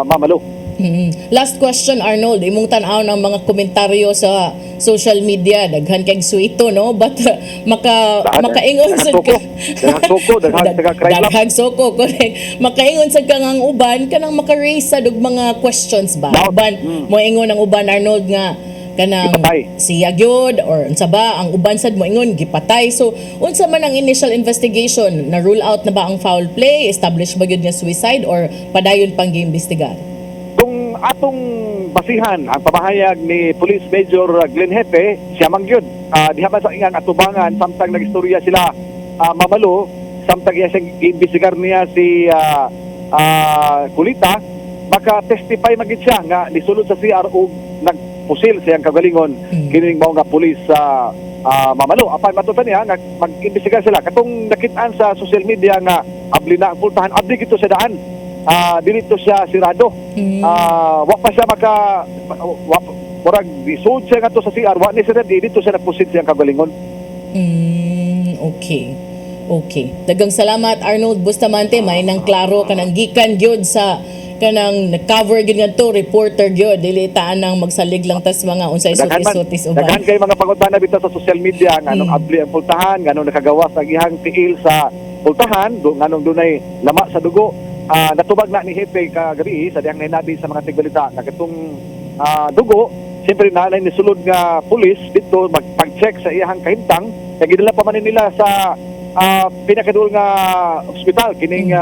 U: Mamalo.
D: Last question, Arnold, imong tan-aw ng mga komentaryo sa social media daghan kay suito no but makaingon sa daghang soko correct makaingon sa kanang uban kanang maka-raise sa dug mga questions ba uban mo ingon ang uban Arnold nga kanang siya gyud or unsa ba ang uban sad mo ingon gipatay, so unsa man ang initial investigation, na rule out na ba ang foul play, establish ba gyud nga suicide or padayon pang giimbestigar?
U: Kung atong basihan ang pamahayag ni Police Major Glenn Hepe, siya man gyud diha man sa ingang atubangan samtang nagistorya sila Mamalo samtang iya siyang iimbestigar niya si Kulita, maka testify magid siya nga nisulod sa CR og nagpusil siyang kagalingon kining mao nga pulis sa Mamalo. Apan matutan niya nga mag-imbestigar sila katong nakitaan sa social media nga abli na ang pultahan, abli gito sa daan. Dito siya sirado. Wa pa siya murag isud siya nga to sa CR, wa ni siya dito siya nagpusil siyang kagalingon.
D: Okay. Daghang salamat Arnold Bustamante, may nang klaro kanang gikan gyud sa kanang cover gyud ngadto reporter gyud dili taan nang magsalig lang tas mga unsay sutis uban.
U: Daghan kay mga pangutana bitaw sa social media nganong abli ang pultahan, nganong nakagawas ang ihang tiil sa pultahan, nganong dunay lama sa dugo. Natubag na ni Hepe kagabi sa diyang nainabi sa mga tigbalita na katong dugo, siyempre naalay ni sulod nga pulis dito magpag-check sa iyang kahimtang kaya ginala pa man nila sa pinakadul nga ospital kining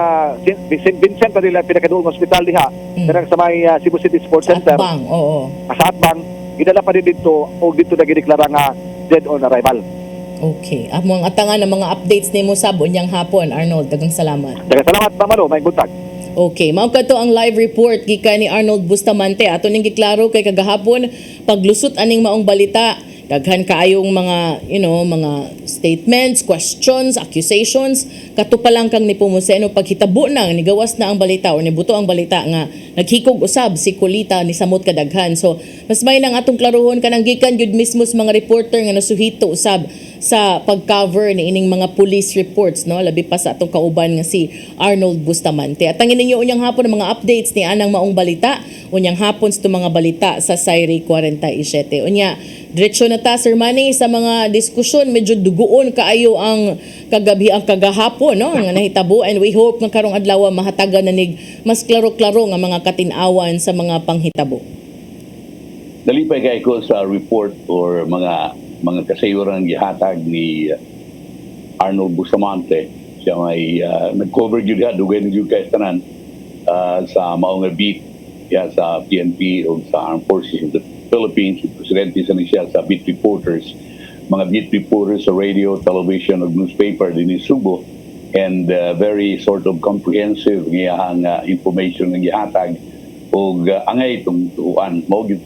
U: St. Vincent pa nila pinakadul nga ospital diha kanang sa may Cebu City Sports Center sa Atbang ginala pa din dito o dito na gideklara nga dead on arrival.
D: Okay. Among atangan ng mga updates nimo sabon yang hapon Arnold, daghang salamat.
U: Daghang salamat Mamalo, may buntag.
D: Okay, mao kadto ang live report gikan ni Arnold Bustamante. Ato ning giklaro kay kagahapon paglusot aning maong balita. Daghan kaayong mga mga statements, questions, accusations. Kato pa lang kang ni Pumuseno paghitabo na nigawas na ang balita o nibuto ang balita nga naghikog usab si Kulita ni samot kadaghan. So mas may nang atong klaruhon kanang gikan gyud mismo sa mga reporter nga nasuhito usab sa pag-cover ni ining mga police reports, no, labi pa sa atong kauban nga si Arnold Bustamante. At tangin ninyo unyang hapon ang mga updates ni anang maong balita, unyang hapon sa mga balita sa Sairi 47. Unya diretso na ta Sir Manny sa mga diskusyon, medyo duguon kaayo ang kagabi ang kagahapon, no, nga nahitabo, and we hope nga karong adlaw mahatagan na nig mas klaro-klaro nga mga katin-awan sa mga panghitabo.
C: Dalipay kay ko sa report or mga kasayuran gihatag ni Arnold Bustamante. Siya may nag-cover gyud dugen gyud kay tanan sa mao nga beat sa PNP o sa Armed Forces of the Philippines. Presidente siya sa beat reporters, mga beat reporters sa radio, television ug newspaper din ni Subo, and very sort of comprehensive ngiyang information nga gihatag og angay itong tuuan mo gyud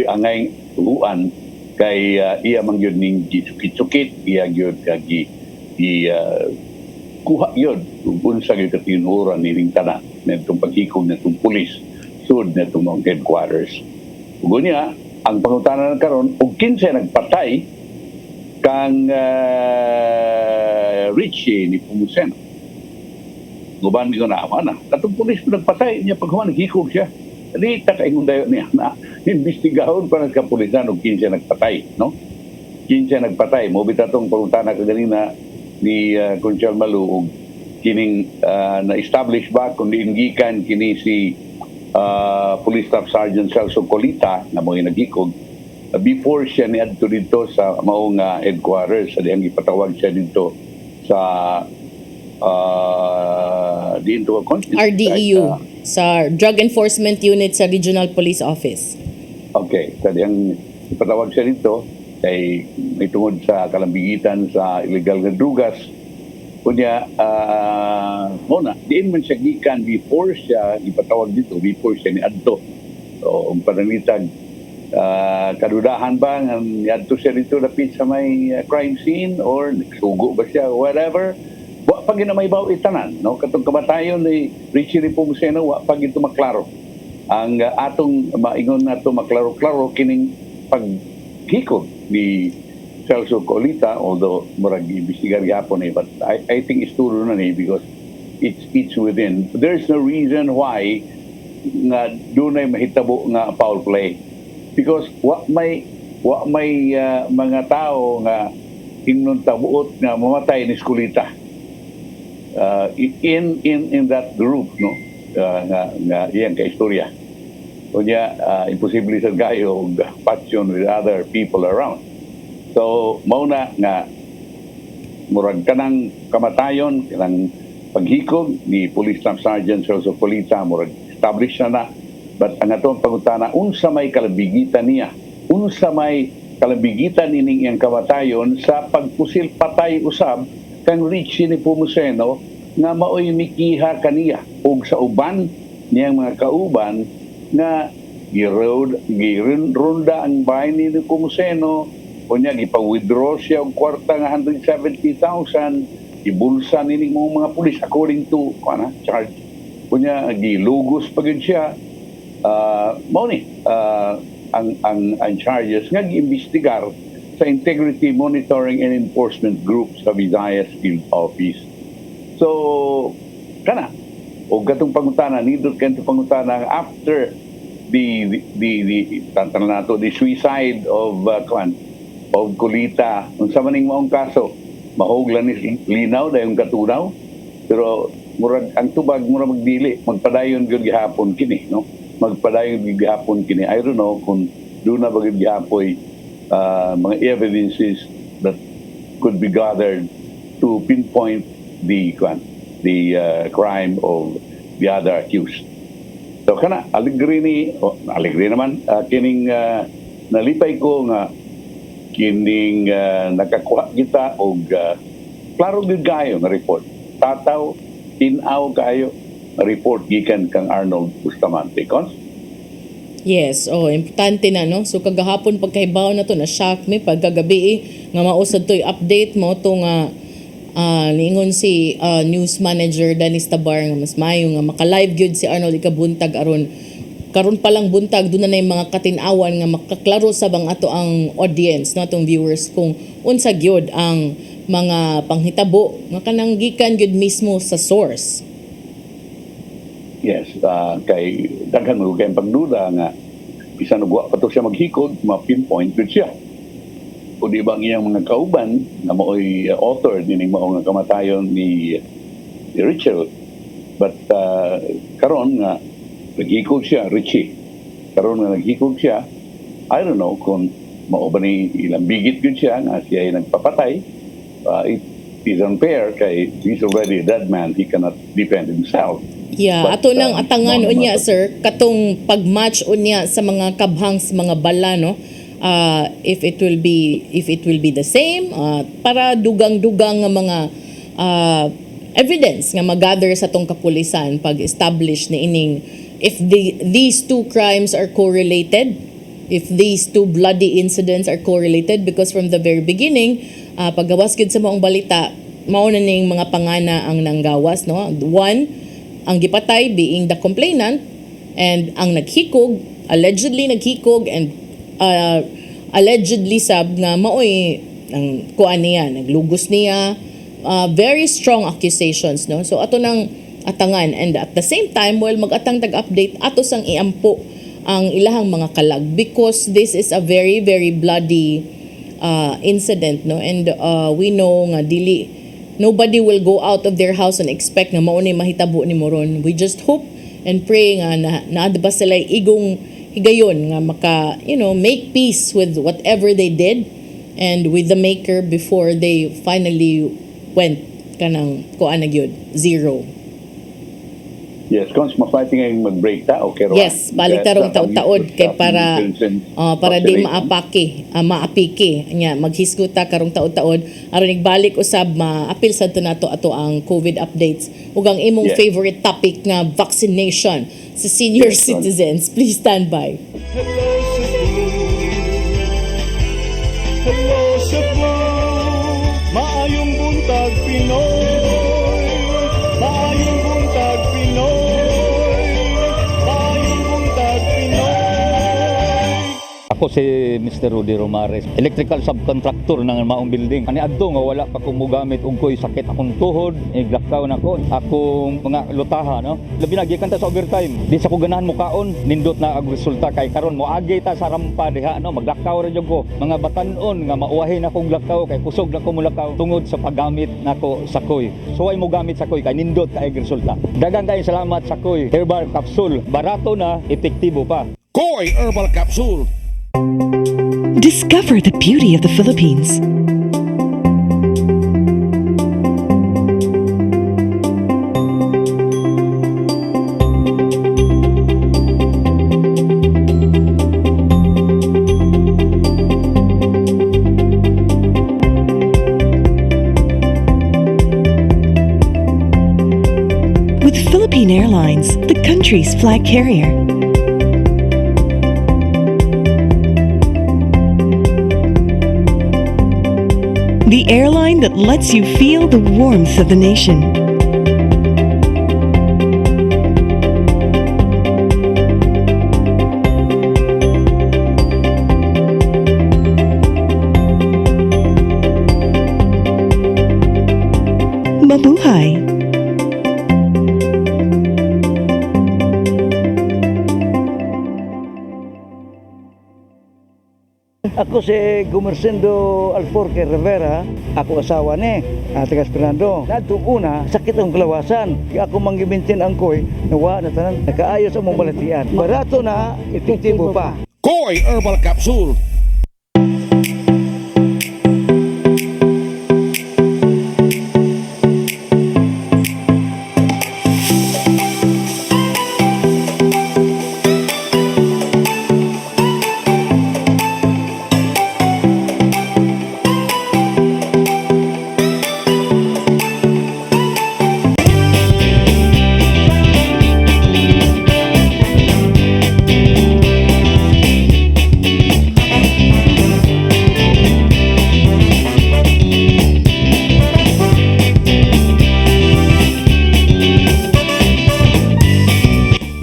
C: angay tuuan kay iya man gyud ning gitsukit iya gyud kuha yun kung unsa gyud katinuran nining tanan nitong paghikog nitong pulis sud nitong mga headquarters. Ug niya ang pangutanan karon og kinsa nagpatay kang Richie ni Pumusen. Guban mi ko na katong pulis nagpatay niya paghuman naghikog siya. Di ta kaingon dayon niya na imbestigahon pa ng kapulisan og kinsa nagpatay, no? Kinsa nagpatay mo bitatong pangutana kaganina ni Conchal Malu og kining na-establish ba kung diingikan kini si Police Staff Sergeant Celso Colita na mga nagikog before siya niadto dito sa maong headquarters sa dihang ipatawag siya dito sa dito
D: RDEU sa Drug Enforcement Unit sa Regional Police Office.
C: Okay, sa dihang ipatawag siya dito kay may tungod sa kalambigitan sa illegal nga drugas. Kunya, muna, diin man siya gikan before siya ipatawag dito, before siya niadto. So, ang pananitag, kadudahan ba nga niadto siya dito dapit sa may crime scene or nagsugo ba siya, whatever. Wa pa gina may baw itanan, no? Katong kamatayon ni Richie Nepomuceno, wa pa gito maklaro. Ang atong maingon nato maklaro-klaro kining paghikog ni Celso Colita, although murag ibisigar yapon but I think it's too na ni because it's within. There's no reason why nga dunay mahitabo nga foul play because what may mga tao nga ingnon tabuot nga mamatay ni Colita in that group, no? Nga iyang kaistorya. Kunya, imposible sa gayo og passion with other people around. So, mauna nga murag kanang kamatayon, kanang paghikog ni Police Staff Sergeant Celso Colita, murag established na. But ang atong pangutana, unsa may kalabigitan niya? Unsa may kalabigitan ining iyang kamatayon sa pagpusil patay usab kang Richie Nepomuceno nga maoy mikiha kaniya ug sa uban niyang mga kauban nga gironda ang bahay ni Nepomuceno kunya gipa-withdraw siya og kwarta nga 170,000 ibulsa nining mga pulis according to charge kunya gilugos pa gyud siya mao ni ang charges nga giimbestigar sa Integrity Monitoring and Enforcement Group sa Visayas Field Office. So kana o gatong pangutana nidot kanto pangutana after the suicide of Colita unsa man ning maong kaso mahoglan ni linaw dayon katunaw pero murag ang tubag murag magdili magpadayon gyud gihapon kini, no? Magpadayon gyud gihapon kini. I don't know kung do na bagid gihapoy mga evidences that could be gathered to pinpoint the crime of the other accused. So kana aligri naman kining nalipay ko nga kining nakakuha kita og klaro gyud kayo nga report. Tataw tinaw kayo nga report gikan kang Arnold Bustamante.
D: Yes, importante na, no? So kagahapon pagkahibaw na to na shock me pagkagabi nga mausad to'y update mo to nga niingon si news manager Dennis Tabar nga mas mayo nga maka-live gyud si Arnold ikabuntag aron karon pa lang buntag doon na yung mga katinawan nga makaklaro sa bang ato ang audience no atong viewers kung unsa gyud ang mga panghitabo nga kanang gikan gyud mismo sa source.
C: Yes, kay daghan mo kay pagduda nga bisan ugwa pa to siya maghikog ma-pinpoint gyud siya. O di ba iyang mga kauban na maoy author dining mao nga kamatayon ni Richard. But karon nga naghikog siya, Richie. Karon nga naghikog siya, I don't know kung mao ba ni ilang bigit gyud siya nga siya ay nagpapatay. It is unfair kay he's already a dead man, he cannot defend himself.
D: Yeah, ato nang atangan unya sir katong pagmatch unya sa mga kabhangs mga bala no. If it will be the same para dugang-dugang nga mga evidence nga magather sa tong kapulisan pag establish ni ining if these two crimes are correlated, if these two bloody incidents are correlated because from the very beginning paggawas gid sa maong balita mauna ning mga pangana ang nanggawas, no? One, ang gipatay being the complainant, and ang naghikog, allegedly naghikog, and allegedly sab nga maoy ang kuan niya, naglugos niya, very strong accusations, no? So ato nang atangan, and at the same time while mag-atang tag-update ato sang iampo ang ilahang mga kalag because this is a very very bloody incident, no? And we know nga nobody will go out of their house and expect nga mao ni mahitabo ni moron. We just hope and pray nga na ba sila igong higayon nga maka make peace with whatever they did and with the maker before they finally went kanang kuan na gyud zero.
C: Yes, kung ma-fighting ang mag-break tao.
D: Yes, balik tarong taod-taod kay para di maapiki nya maghisguta karong taod-taod aron igbalik usab maapil sad nato ato ang COVID updates ug ang imong favorite topic nga vaccination sa senior citizens. Please stand by.
B: Hello Cebu, maayong buntag Pinoy, maayong buntag Pinoy, maayong buntag Pinoy.
F: Ako si Mr. Rudy Romares, electrical subcontractor ng maong building. Ani adto nga wala pa ko mogamit og ko'y sakit akong tuhod, iglakaw na ko. Akong mga lutaha, no? Labi na gikan ta sa overtime. Di sa ko ganahan mo kaon, nindot na ang resulta kay karon moagi ta sa rampa diha, no? Maglakaw ra jud ko. Mga batan-on nga mauwahin akong lakaw kay kusog na ko mulakaw tungod sa paggamit nako sa koy. So ay mo gamit sa koy kay nindot kay resulta. Daghang kay salamat sa koy herbal capsule. Barato na, epektibo pa.
A: Koy Herbal Capsule.
E: Discover the beauty of the Philippines. With Philippine Airlines, the country's flag carrier. The airline that lets you feel the warmth of the nation. Mabuhay!
V: Ako si Gumersindo Alforque Rivera, ako asawa ni Tagas Fernando. Nadto una, sakit ang kalawasan. Kaya ako manggibintin ang koy, nawa na tanan, nakaayos ang mong balatian. Barato na, epektibo pa.
A: Koy Herbal Capsule.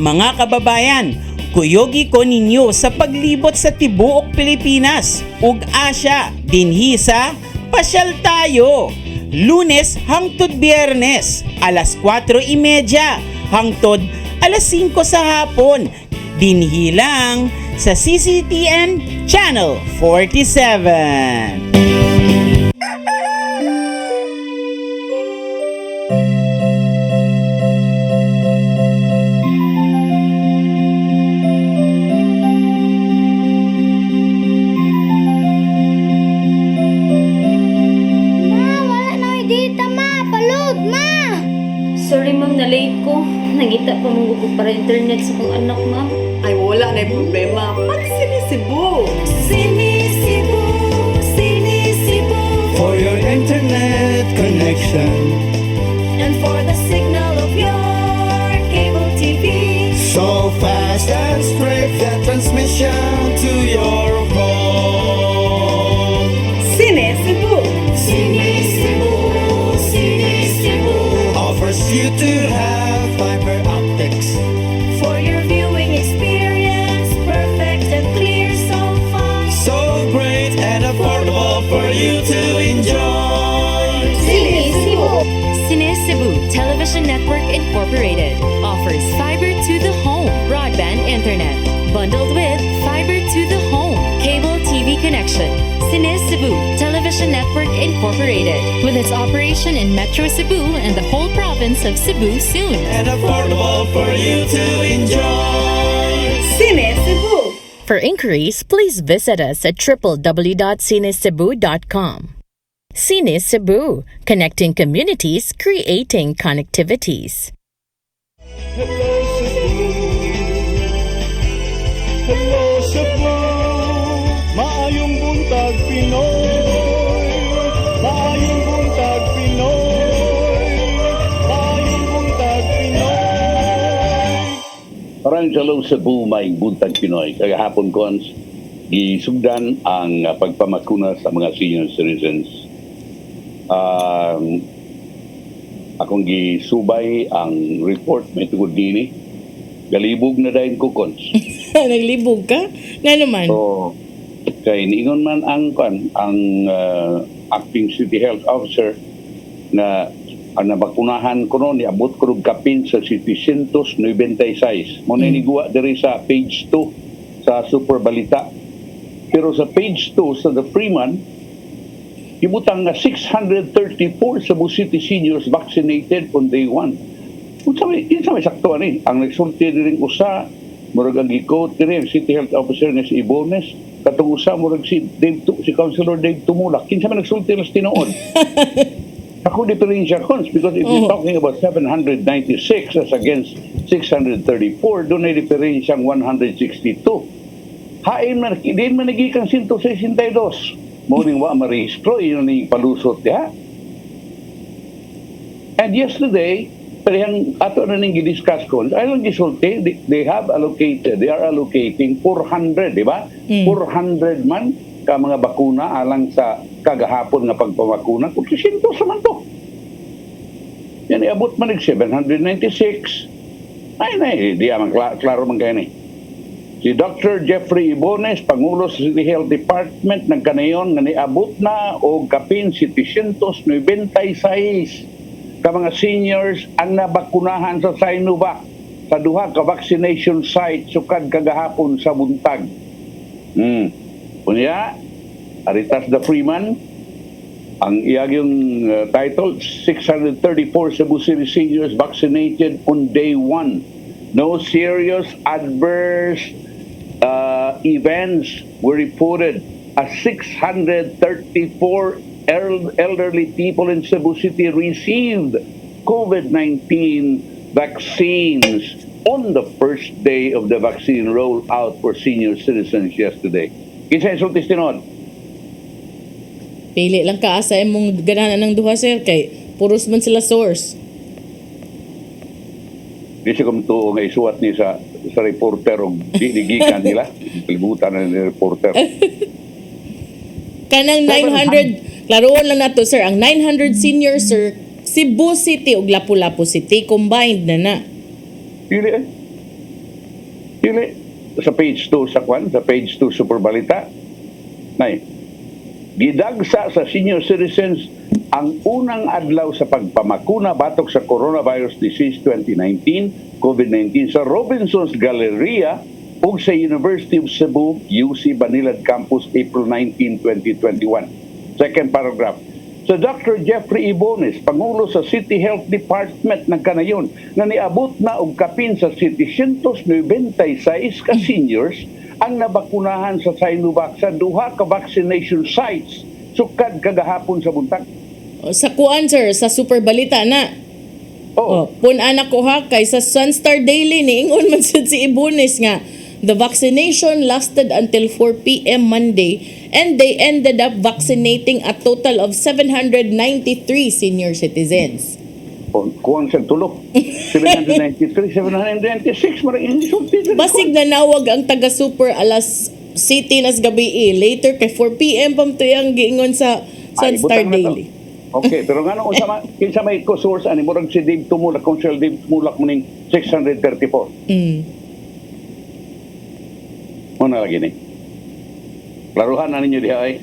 W: Mga kababayan, kuyogi ko ninyo sa paglibot sa tibuok Pilipinas ug Asya dinhi sa Pasyal Tayo. Lunes hangtod Biyernes, alas 4:30 hangtod alas 5 sa hapon. Dinhi lang sa CCTN Channel 47.
I: Sorry ma'am, na-late ko. Nangita pa mong gugog para internet sa kong anak, ma'am.
J: Ay, wala na yung problema. Pag sinisibo.
B: Sinisibo, sinisibo. For your internet connection.
G: And for the signal of your cable TV.
B: So fast and straight that transmission to your home.
J: Sinisibo.
B: Sinisibo, sinisibo. you to enjoy.
G: Cine Cebu. Cine Cebu Television Network Incorporated offers fiber to the home broadband internet bundled with fiber to the home cable TV connection. Cine Cebu Television Network Incorporated with its operation in Metro Cebu and the whole province of Cebu soon.
B: And affordable for you to enjoy.
G: Cine Cebu. For inquiries, please visit us at www.cinecebu.com. Cine Cebu, connecting communities, creating connectivities.
B: Hello Cebu, maayong buntag Pinoy, maayong buntag Pinoy, maayong buntag Pinoy.
C: Parang Hello Cebu, may buntag Pinoy. Kagahapon ko gisugdan ang pagpamakuna sa mga senior citizens. Akong gisubay ang report may tugod dini. Galibog na dahil ko, Cons.
D: Naglibog ka? Nga naman.
C: So, kay niingon man ang acting city health officer na ang nabakunahan ko noon, niabot ko ng kapin sa 796. Muna niguwa diri sa page 2 sa Super Balita. Pero sa page 2 sa The Freeman, ibutang na 634 Cebu City seniors vaccinated on day 1. Sa may saktuan ang nagsulti rin usa, murag ang gikot rin, City Health Officer na si Ibones, katong usa, murag si Councilor Dave Tumulak. Kinsa man nagsulti na tinood. Ako diferensya, Cons, because if you're talking about 796 as against 634, doon ay diferensyang 162. Hain man, hindi man nagikang 162. Morning wa marehistro, yun ang palusot niya. And yesterday, parehang ato na ning gidiscuss ko, ayong gisulti, they are allocating 400, di ba? 400 man ka mga bakuna alang sa kagahapon nga pagpamakuna, kung 600 naman to. Yan, iabot man ng 796. Ay, di amang klaro man kayo Si Dr. Jeffrey Ibones, Pangulo sa City Health Department, nagkanayon nga niabot na o kapin 796 ka mga seniors ang nabakunahan sa Sinovac sa duha ka vaccination site sukad kagahapon sa buntag. Unya, Aritas the Freeman, ang iyang title, 634 Cebu City seniors vaccinated on day 1. No serious adverse events were reported as 634 elderly people in Cebu City received COVID-19 vaccines on the first day of the vaccine rollout for senior citizens yesterday. Kinsa isulti tinuod?
D: Pili lang ka asa imong ganahan ng duha, sir, kay puros man sila source.
C: Di siya kumtuo nga isuwat ni sa reporter o dinigikan nila. Kalibutan na ni reporter.
D: Kanang 900, klaroon lang nato, sir, ang 900 senior, sir, Cebu City ug Lapu-Lapu City combined na.
C: Dili. Sa page 2 sa page 2 Super Balita. Gidagsa sa senior citizens ang unang adlaw sa pagpamakuna batok sa coronavirus disease 2019, COVID-19 sa Robinson's Galleria ug sa University of Cebu, UC Banilad Campus, April 19, 2021. Second paragraph. Sa Dr. Jeffrey Ibones, Pangulo sa City Health Department ng kanayon, na niabot na og kapin sa 796 ka seniors ang nabakunahan sa Sinovac sa duha ka vaccination sites sukad kagahapon sa buntag.
D: Sa kuan, sir, sa Super Balita na. Pun-anak ko ha, kay sa Sunstar Daily ni ingon man sad si Ibones nga the vaccination lasted until 4 p.m. Monday and they ended up vaccinating a total of 793 senior citizens.
C: Kuwan sa tulok. 793, 796, maraming insulti.
D: Basig na nawag ang taga-super alas City nas gabi later kay 4 p.m. pamtuyang giingon sa Sunstar Daily.
C: Okay, pero nga nung kinsa may source ani murag si Dave Tumulak, Council Dave Tumulak mo ning 634. Muna lagi ni. Laruhan na ninyo diha ay.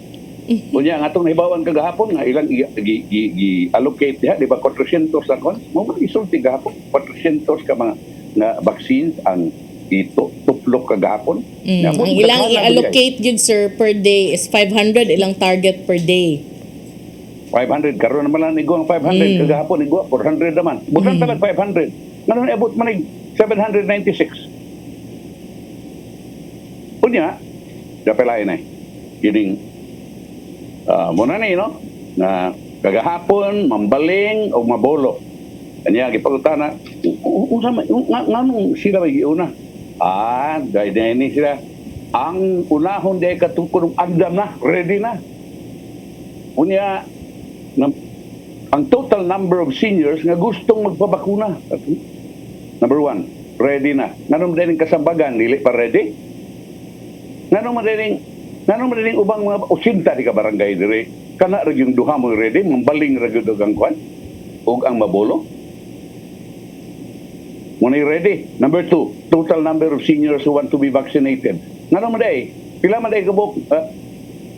C: Kunya ang atong nahibawan kagahapon nga ilang i-allocate diha, di ba 400 na kon? Mo man isulti gahapon 400 ka mga na vaccines ang tuplok kagahapon.
D: Ang ilang i-allocate yun sir per day is 500, ilang target per day.
C: 500 karon naman lang igo ang 500 kagahapon igo 400 naman. Bukan talag 500. Ngayon abot man 796. Kunya dapelain ay kining muna ni no na kagahapon mambaling o mabolo kanya gipangutana unsa nganong sila may una dahil ni sila ang unahon di katukod agdam na ready na unya ang total number of seniors nga gustong magpabakuna number 1 ready na nganong din kasambagan dili pa ready nganong madaling ubang mga 80 di ka barangay dire kana ra yung duha mo ready mambaling ra gyud ang kwan ug ang mabolo mo ready. Number 2, total number of seniors who want to be vaccinated ngano maday pila maday kabuk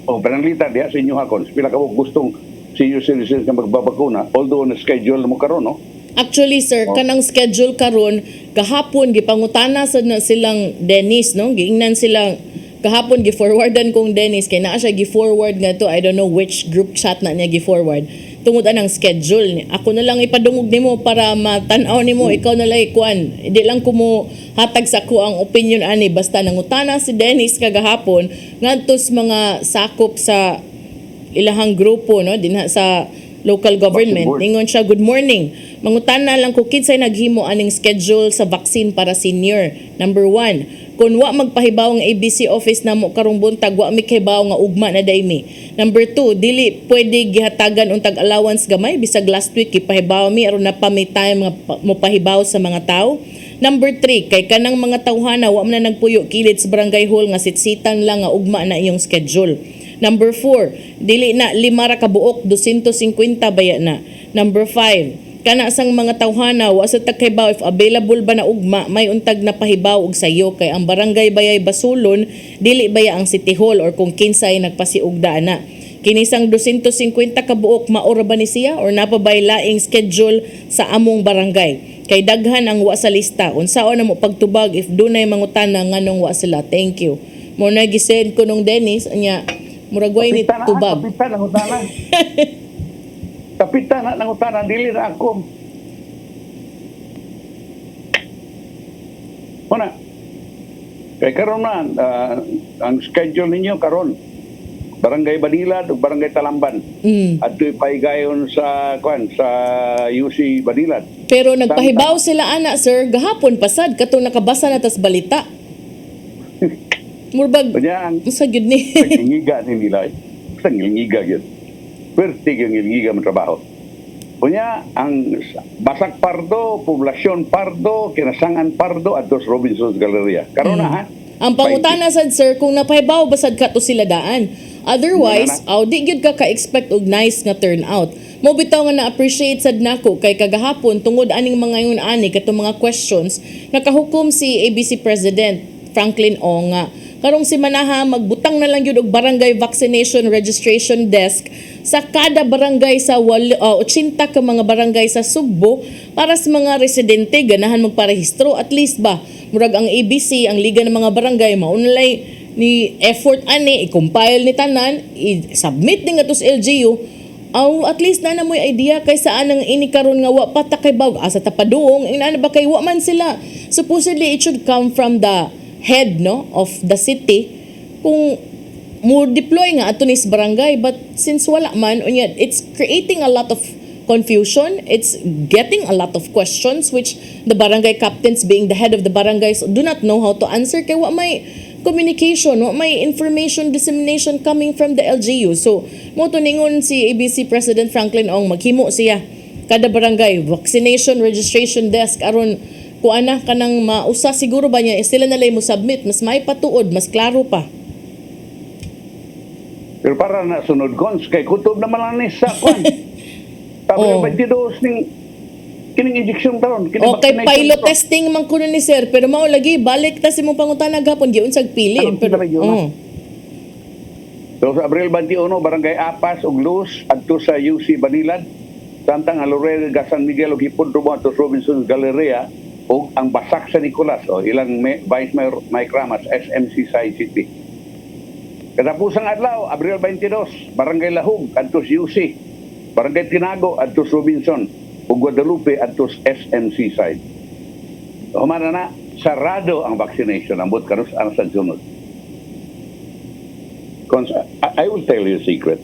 C: pananglita diha sa inyo hakon pila kabuk gustong senior citizens nga magbabakuna although na schedule mo karon no.
D: Actually sir, kanang schedule karon kahapon gipangutana sa silang Dennis no, giingnan silang kahapon gi-forwardan kong Dennis kay naa siya gi-forward nga to, I don't know which group chat na niya gi-forward tungod anang schedule. Ako na lang ipadungog nimo para matan-aw nimo, ikaw na lang ikuan. Di lang ko mo hatag sa ko ang opinion ani basta nangutana si Dennis kagahapon ngadtos mga sakop sa ilahang grupo no dinha sa local government. Ningon siya, good morning. Mangutana lang ko kinsay naghimo aning schedule sa vaccine para senior. Number 1, kung wa magpahibaw ang ABC office namo karong buntag wa mi kahibaw nga ugma na daymi. Number 2, dili pwede gihatagan untag allowance gamay bisag last week ipahibaw mi aron na pa may time nga mopahibaw sa mga tawo. Number 3, kay kanang mga tawhana wa man na nagpuyo kilid sa barangay hall nga sitsitan lang nga ugma na iyong schedule. Number 4, dili na 5 ra ka buok 250 baya na. Number 5, kana sang mga tawhana wa sa tagkaybaw if available ba na ugma may untag na pahibaw og sayo kay ang barangay bayay basulon dili baya ang city hall or kung kinsay nagpasiugda na. Kinisang 250 ka buok maura ba ni siya or napabay laing schedule sa among barangay? Kay daghan ang wa sa lista. Unsaon na mo pagtubag if dunay mangutana nganong wa sila? Thank you. Mo na gisend ko nung Dennis anya muragway ni tubag.
C: Kapitan ang utana. Kapitan ang utana dili na ako. Una. Kay karon na ang schedule ninyo karon. Barangay Banilad ug Barangay Talamban. Adtoy paigayon sa UC Banilad.
D: Pero nagpahibaw sila ana sir gahapon pasad katong nakabasa na tas balita. Murbag sa gyud ni.
C: Ngiga ni nila. Sa ngiga gyud. Perti yung ngiga mo trabaho. Kunya ang Basak Pardo, Poblasyon Pardo, Kinasangan Pardo at dos Robinson's Galleria. Karon na ha.
D: Ang pangutana sad sir kung napahibaw basad ka to sila daan. Otherwise, di gyud ka ka-expect og nice nga turnout. Mo bitaw nga na-appreciate sad nako kay kagahapon tungod aning mga yun ani katong mga questions nakahukom si ABC President Franklin Ong nga karong si manaha magbutang na lang gyud og barangay vaccination registration desk sa kada barangay sa 80 ka mga barangay sa Sugbo para sa mga residente ganahan magparehistro at least ba murag ang ABC ang liga ng mga barangay maunlay ni effort ani i-compile ni tanan i-submit din ato sa LGU at least na mo'y idea kay saan ang ini karon nga wa patakaybaw asa tapaduong ina ba kay wa man sila supposedly it should come from the head no of the city kung mo deploy nga ato ni sa barangay but since wala man unya it's creating a lot of confusion, it's getting a lot of questions which the barangay captains being the head of the barangays do not know how to answer kay wa may communication, wa may information dissemination coming from the LGU. So mo to ningon si ABC President Franklin Ong maghimo siya kada barangay vaccination registration desk aron kuana kanang mausa siguro ba niya sila na lay mo submit mas may patuod mas klaro pa.
C: Pero para na sunod cons kay kutob naman lang ni sa kwan. Tapos 22 ning kining injection taron
D: okay pilot testing man kuno ni sir pero mao lagi balik ta si mong pangutana gapon giunsag pili pero
C: So sa Abril 21, Barangay Apas ug Luz adto sa UC Banilad, samtang Alorel San Miguel ug Hipon Rubo adto sa Robinson Galleria ug ang Basak sa Nicolas o ilang Vice Mayor Mike Ramas SMC Side City. Katapusang adlaw, Abril 22, Barangay Lahug adto sa UC, Barangay Tinago adto sa Robinson ug Guadalupe adto sa SMC Side. Humana na, sarado ang vaccination ambot karon sa sunod. I will tell you a secret.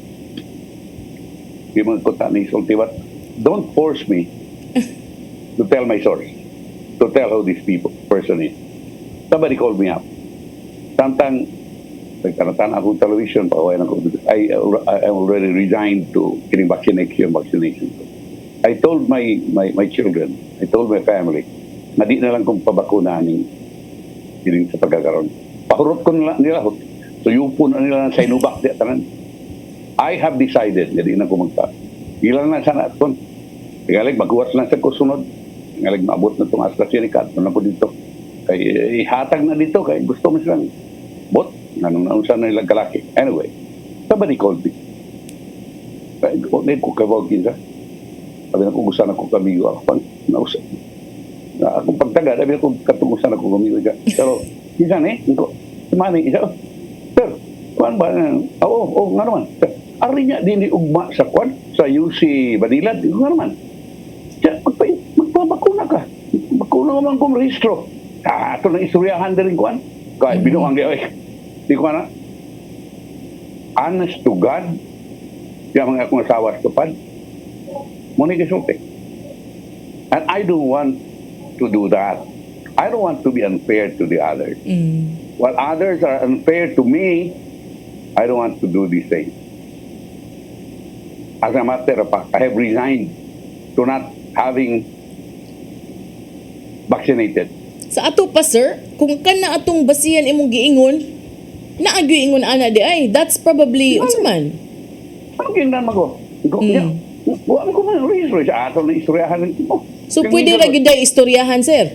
C: Di mo ko tani sulti, but don't force me to tell my source, to tell who this person is. Somebody called me up. Samtang nagtanatan akong television, I already resigned to getting vaccination. I told my children, I told my family, na di na lang kong pabakunahan sa pagkakaroon. Pahurot ko nila, so yupon na nila sa inubak di tanan. I have decided, hindi na ko magpa. Ilan na sana aton. Igalig, maghuwas lang sa kusunod. Igalig, maabot na itong AstraZeneca. Ito na po dito. Kay ihatag na dito, kay gusto mo silang bot. Nanong naunsa na nilang kalaki. Anyway, somebody called me. Kaya ko kawag kinsa. Sabi na ko, gusto na ko kamigo ako pang nausap. Na akong pagtaga, sabi na ko, katungusan ako kamigo ka. Pero, kinsa na Simani, isa, sir, kuan ba? Oo, nga naman. Ari niya, din ugma sa kuan, sa UC Banilad, nga naman. Diyan, magpabakuna ka. Bakuna naman kong rehistro. Ito na istoryahan din rin kuan. Kaya binuhang di, di ko na. Honest to God, kaya mga akong asawa sa tupad, muna kisulti. And I don't want to do that. I don't want to be unfair to the others. While others are unfair to me, I don't want to do these things. As a matter of fact, I have resigned to not having vaccinated.
D: Sa ato pa sir, kung kana atong basihan imong giingon, naagyo ingon ana di ay, that's probably unsa man.
C: Ano kinahanglan mo ko? Wa ko man research sa ato na istoryahan mo.
D: So pwede ra gyud day istoryahan sir.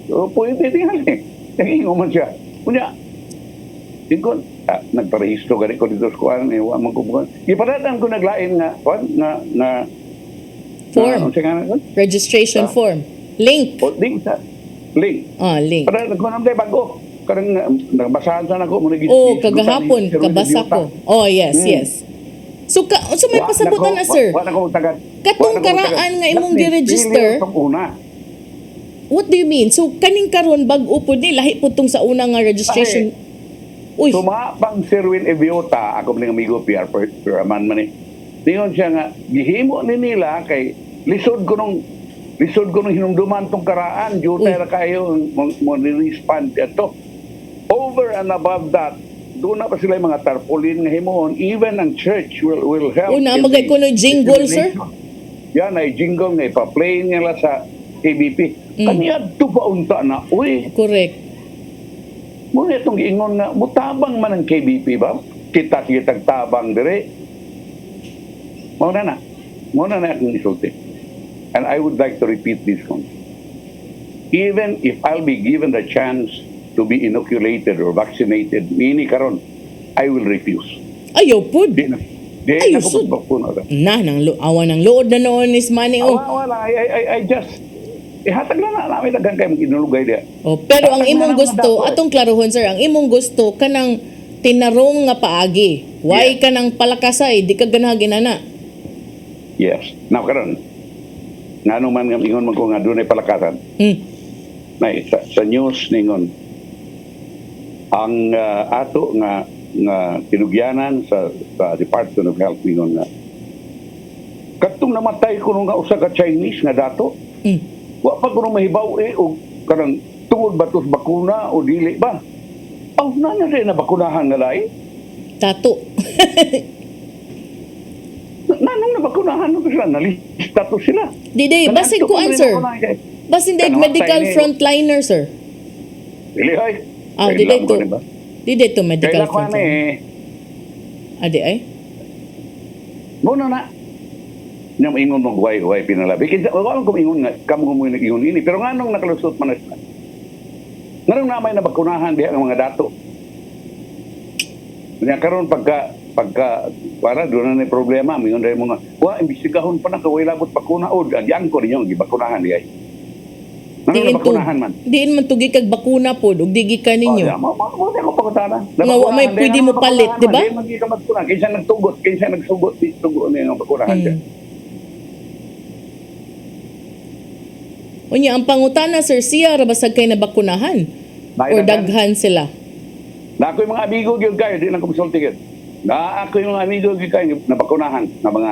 C: So pwede din eh. Ingon man siya. Kunya, tingkon, nagparehistro gani ko dito sa kuwan, wa man ko bukan. Ipadatan ko naglain nga, kuwan, na
D: form. Registration form. Link.
C: Link.
D: Link.
C: Padatan ko naman bago. Karang nagbasahan sana ko.
D: Kagahapon, kabasa ko. Yes. So may pasabutan na sir. Katong karaan nga imong di-register. What do you mean? So kaning karon bag-o pud ni lahi pud tong sa una nga registration.
C: Uy. Sumapang Sirwin Eviota, ako mga amigo PR man man eh. Diyon siya nga gihimo ni nila kay lisod ko nung hinumduman tong karaan, jutay ra kayo mo ni-respond ito. Over and above that, doon na pa sila yung mga tarpaulin nga himuon. Even ang church will help.
D: Una magay kuno jingle sir.
C: Yan ay jingle nga ipa-play nila sa KBP. Kaniadto pa unta na, uy.
D: Correct.
C: Muna itong giingon nga, mutabang man ang KBP ba? Kita-kitag tabang dire. Muna na akong isulti. And I would like to repeat this one. Even if I'll be given the chance to be inoculated or vaccinated, mini karon, I will refuse.
D: Ayaw po.
C: Ayaw po.
D: Awan ng lood na noon is money.
C: Wala. I just, ihatag lang na namin dagang kayo mag-inulugay diya.
D: Pero ang imong gusto, atong klaruhon sir, ang imong gusto, kanang tinarong nga paagi. Why kanang palakasay, di ka ganagin na.
C: Yes. Now karon, nga man nga ingon man ko nga doon ay palakasan. Sa news ningon, ang ato nga tinugyanan sa Department of Health ningon nga katong namatay ko nga usa ka Chinese nga dato. Wa pa ko mahibaw o kanang tungod ba tos bakuna o dili ba? Nana rin na bakunahan nga lain?
D: Tato.
C: Nanong na bakunahan na sila? Nalista to sila.
D: Diday, basig ko answer. Basin day medical frontliner, sir.
C: Dili ay.
D: Diday to medical frontliner. Adi ay?
C: Muna na. Nang ingon mong huway pinalabi. Kinsa, wala kong ingon nga, kamo mo ingon ini. Pero nga nung nakalusot man na. Nga nung namay na bakunahan diya ang mga dato. Kanya karon pagka pagka para doon na problema mingon dai mga imbestigahon pa na kaway labot bakuna od agyang ko ninyo gibakunahan di ay. Bakunahan man.
D: Diin man tugi kag bakuna pod ug digi ka ninyo.
C: Mo ko pakutana.
D: Nga wa may pwede mo palit, di ba?
C: Di magi ka magkuna kinsa nagtugot, kinsa nagsugot di tugo ni nga bakunahan siya.
D: Unya ang pangutana sir siya ra basag kay nabakunahan or daghan sila.
C: Na ako yung mga amigo gyud kayo di lang kumsulti gyud. Na ako yung mga amigo gyud kayo nabakunahan na mga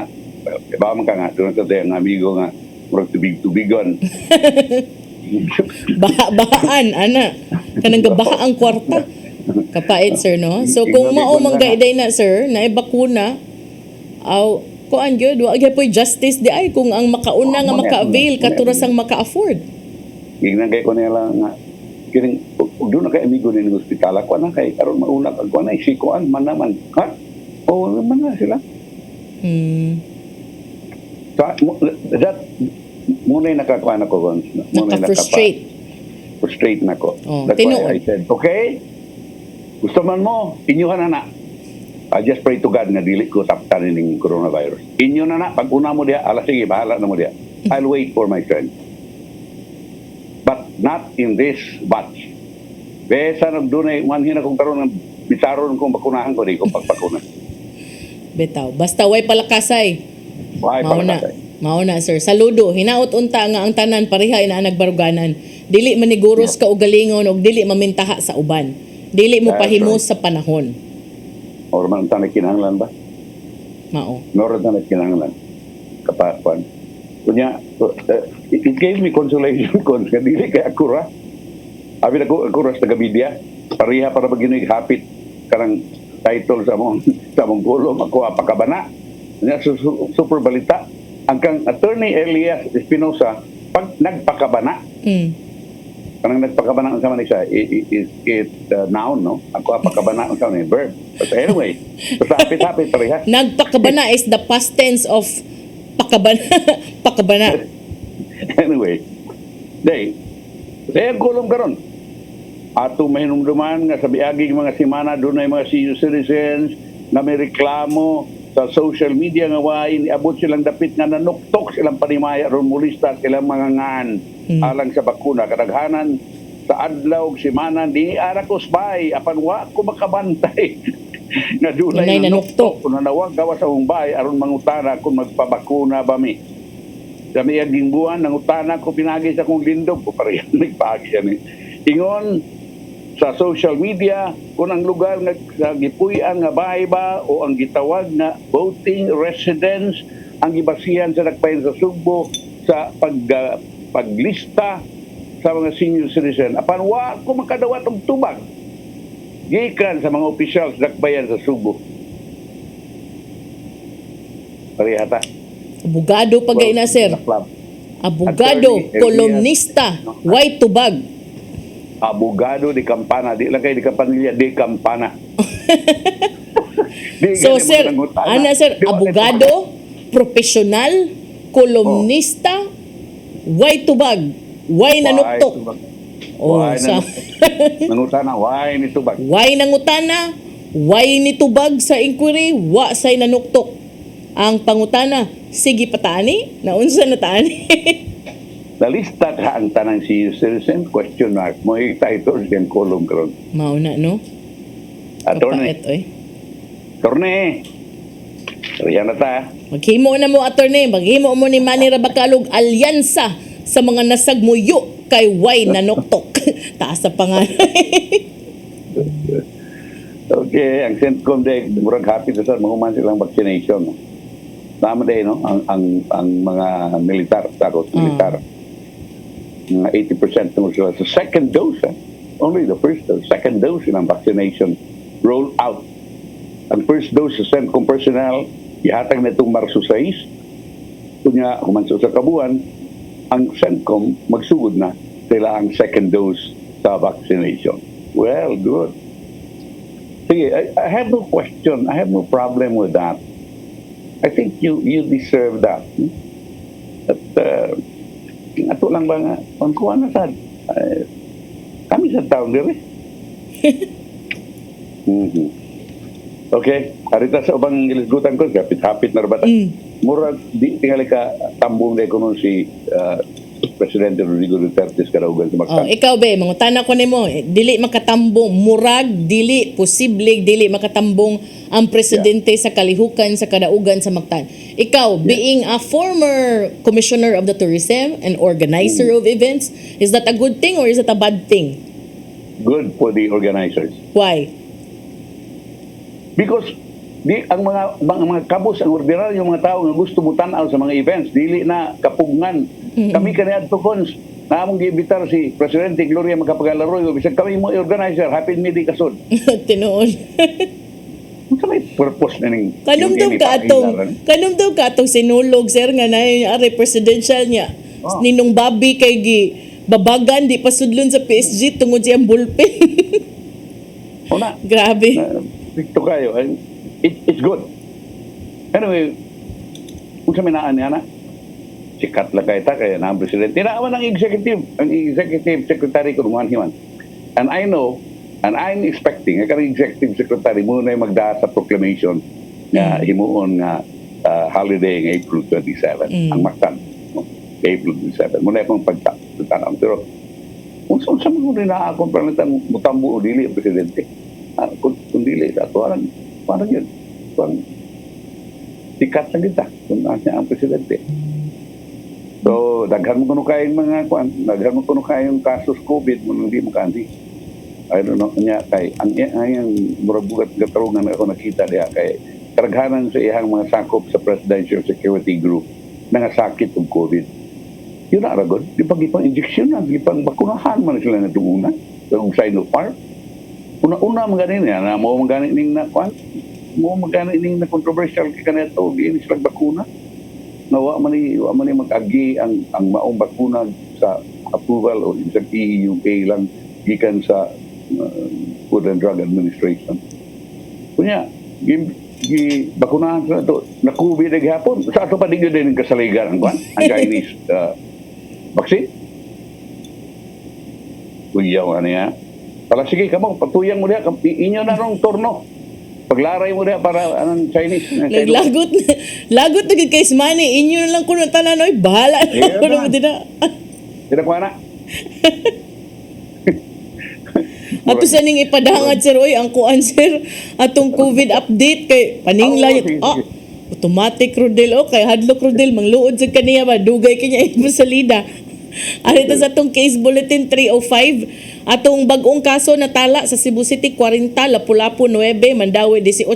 C: ba man ka nga doon sa ang amigo nga murag tubig-tubigon.
D: Bahaan ana kanang gabaha ang kwarta. Kapait sir no. So kung mao man gaiday na sir na ibakuna aw kuan gyud wa gyud poy justice di ay kung ang makauna nga maka-avail katuras ang maka-afford.
C: Ginagay ko nila nga kining ug doon na kay amigo ni ng ospital ako na kay karon mauna kag kuan ay sikuan man naman ha o man na sila that muna nakakuan ako muna frustrate na ko that's why I said okay gusto man mo inyuhan na I just pray to God na dili ko taptan ning coronavirus inyo na pag una mo diha ala sige bahala na mo diha I'll wait for my friend. But not in this batch. Besa nagdunay manhin akong karon ng bitaron kung bakunahan ko di ko pagpakuna.
D: Betaw, basta way palakasay.
C: Way palakasay.
D: Mauna sir. Saludo, hinaot unta nga ang tanan pareha ina nagbaruganan. Dili maniguros ka og galingon og dili mamintaha sa uban. Dili mo pahimos sa panahon.
C: Or man ta kinahanglan ba?
D: Mao.
C: Nora ta kinahanglan. Kapakuan. Kunya it gave me consolation kon nga dili kay akura. Abi ako akura sa gabidia. Pareha para baginoy hapit kanang title sa mong kolom ako apakabana. Nya super balita ang kang attorney Elias Espinosa pag nagpakabana. Kanang nagpakabana ang sama ni siya it noun no. Ako apakabana ang sama ni verb. But anyway, basta hapit pareha.
D: Nagpakabana is the past tense of pakabana.
C: Anyway, Dahil kulong karon. Ato mahinumduman nga sa biaging mga simana doon ay mga senior citizens na may reklamo sa social media nga wain iabot silang dapit nga nanuktok silang panimaya ron mulista silang mga ngan alang sa bakuna kadaghanan sa adlaw simana di arakos bay apan wa ko makabantay nga dunay nanuktok kuno nawag gawa sa umbay aron mangutana kung magpabakuna ba mi sa miaging buwan nangutana ko pinagi sa kong lindog ko pareha nagpagi yan ingon sa social media kung ang lugar nga gipuy-an nga bahay ba o ang gitawag na voting residence ang gibasihan sa nagpayon sa Sugbo sa paglista sa mga senior citizen apan wa ko makadawat og tubag gikan sa mga opisyal sa nagbayan sa Sugbo parehata
D: abogado pagay na sir abogado kolumnista white tubag
C: abogado di Campana di lang kay di Campanilla di Campana
D: so sir ana sir abogado profesional kolumnista white tubag why nanuktok
C: nangutana why ni tubag
D: why nangutana why ni tubag sa inquiry wa say nanuktok ang pangutana sige patani naunsa na tani
C: nalista ka ang tanang senior citizen question mark mo title diyan column karon
D: mauna no
C: attorney Riyan na ta
D: maghimo na mo attorney maghimo mo ni Manny Rabakalog alyansa sa mga nasagmuyo kay way nanuktok taas sa pangalan
C: okay ang CENTCOM day murag happy sa mga silang vaccination tama day no ang mga militar militar 80% mo sila sa second dose only the first dose second dose ng vaccination roll out ang first dose sa CENTCOM personnel ihatag na itong Marso 6 kunya kumanso sa kabuan ang CENTCOM magsugod na sila ang second dose sa vaccination well good sige I have no question I have no problem with that I think you deserve that at ato lang ba nga kuha na sad kami sa town dire Okay, harita sa ubang gilisgutan ko, hapit-hapit na rabata. Murag, di tingali ka tambong na kuno si Presidente Rodrigo Duterte kadaugan sa Mactan.
D: Ikaw be, mangutana ko nimo, dili makatambong murag, dili posible, dili makatambong ang presidente sa kalihukan sa kadaugan sa Mactan. Ikaw, being a former commissioner of the tourism and organizer of events, is that a good thing or is it a bad thing?
C: Good for the organizers.
D: Why?
C: Because ang mga kabus, ang ordinaryong mga tao nga gusto mo tanaw sa mga events, dili na kapugngan. Kami kaniadto kon na among giibitar si Presidente Gloria Macapagal-Arroyo, bisag kami mo organizer, happy meeting kasod.
D: Tinuod.
C: Unsa may purpose na ning
D: Kanum daw ka atong sinulog sir nga na ari presidential niya. Ninong Bobby kay gi babagan di pasudlon sa PSG tungod siyang bullpen.
C: Una.
D: Grabe.
C: Dito kayo. It's good. Anyway, kung sa minaan niya na, sikat lang kayo kaya na ang presidente. Tinaawan ang executive secretary ko naman himan. And I know, and I'm expecting, ang executive secretary muna yung magda sa proclamation na himuon nga holiday ng April 27, ang Mactan. April 27. Muna akong pagtanong. Pero, kung sa mga rin na akong pranatan, mutambo o dili ang presidente. Kung dili, parang yun. Parang sikat na kita kung nasa ang presidente. So, daghan mo kuno kayong mga daghan mo kuno kayong kasos COVID mo hindi mo kanti. I don't know niya kay ang murabugat gatarungan ako nakita diha kay karaghanan sa iyang mga sakop sa Presidential Security Group nga sakit og COVID. Yun na ragon, di pang injection na, di pang bakunahan man sila na tunguna. Sa Sinopharm. Una maganin na mo maganin ning na na controversial kanito giin sila bakuna na wa man ni mag-agi ang maong bakuna sa approval o sa EUA lang gikan sa Food and Drug Administration. Kunya bakunahan sa to na COVID na gihapon sa ato pa digyo din kasaligan ang Chinese vaccine. Kuya ano ya. Pala sige kamo patuyang mo diha inyo na rong turno. Paglaray mo diha para anong Chinese.
D: Lagot na gid kay Ismani, inyo na lang kuno tanan oy bahala na kuno mo dina.
C: Dina ko ana.
D: Ato sa ning ipadangad sir oy ang kuan sir atong COVID update kay paningla automatic Rodel kay hadlok Rodel mangluod sa kaniya ba dugay kanya imo salida. Arito sa atong case bulletin 305 atong bag-ong kaso natala sa Cebu City 40, Lapu-Lapu 9, Mandaue 18,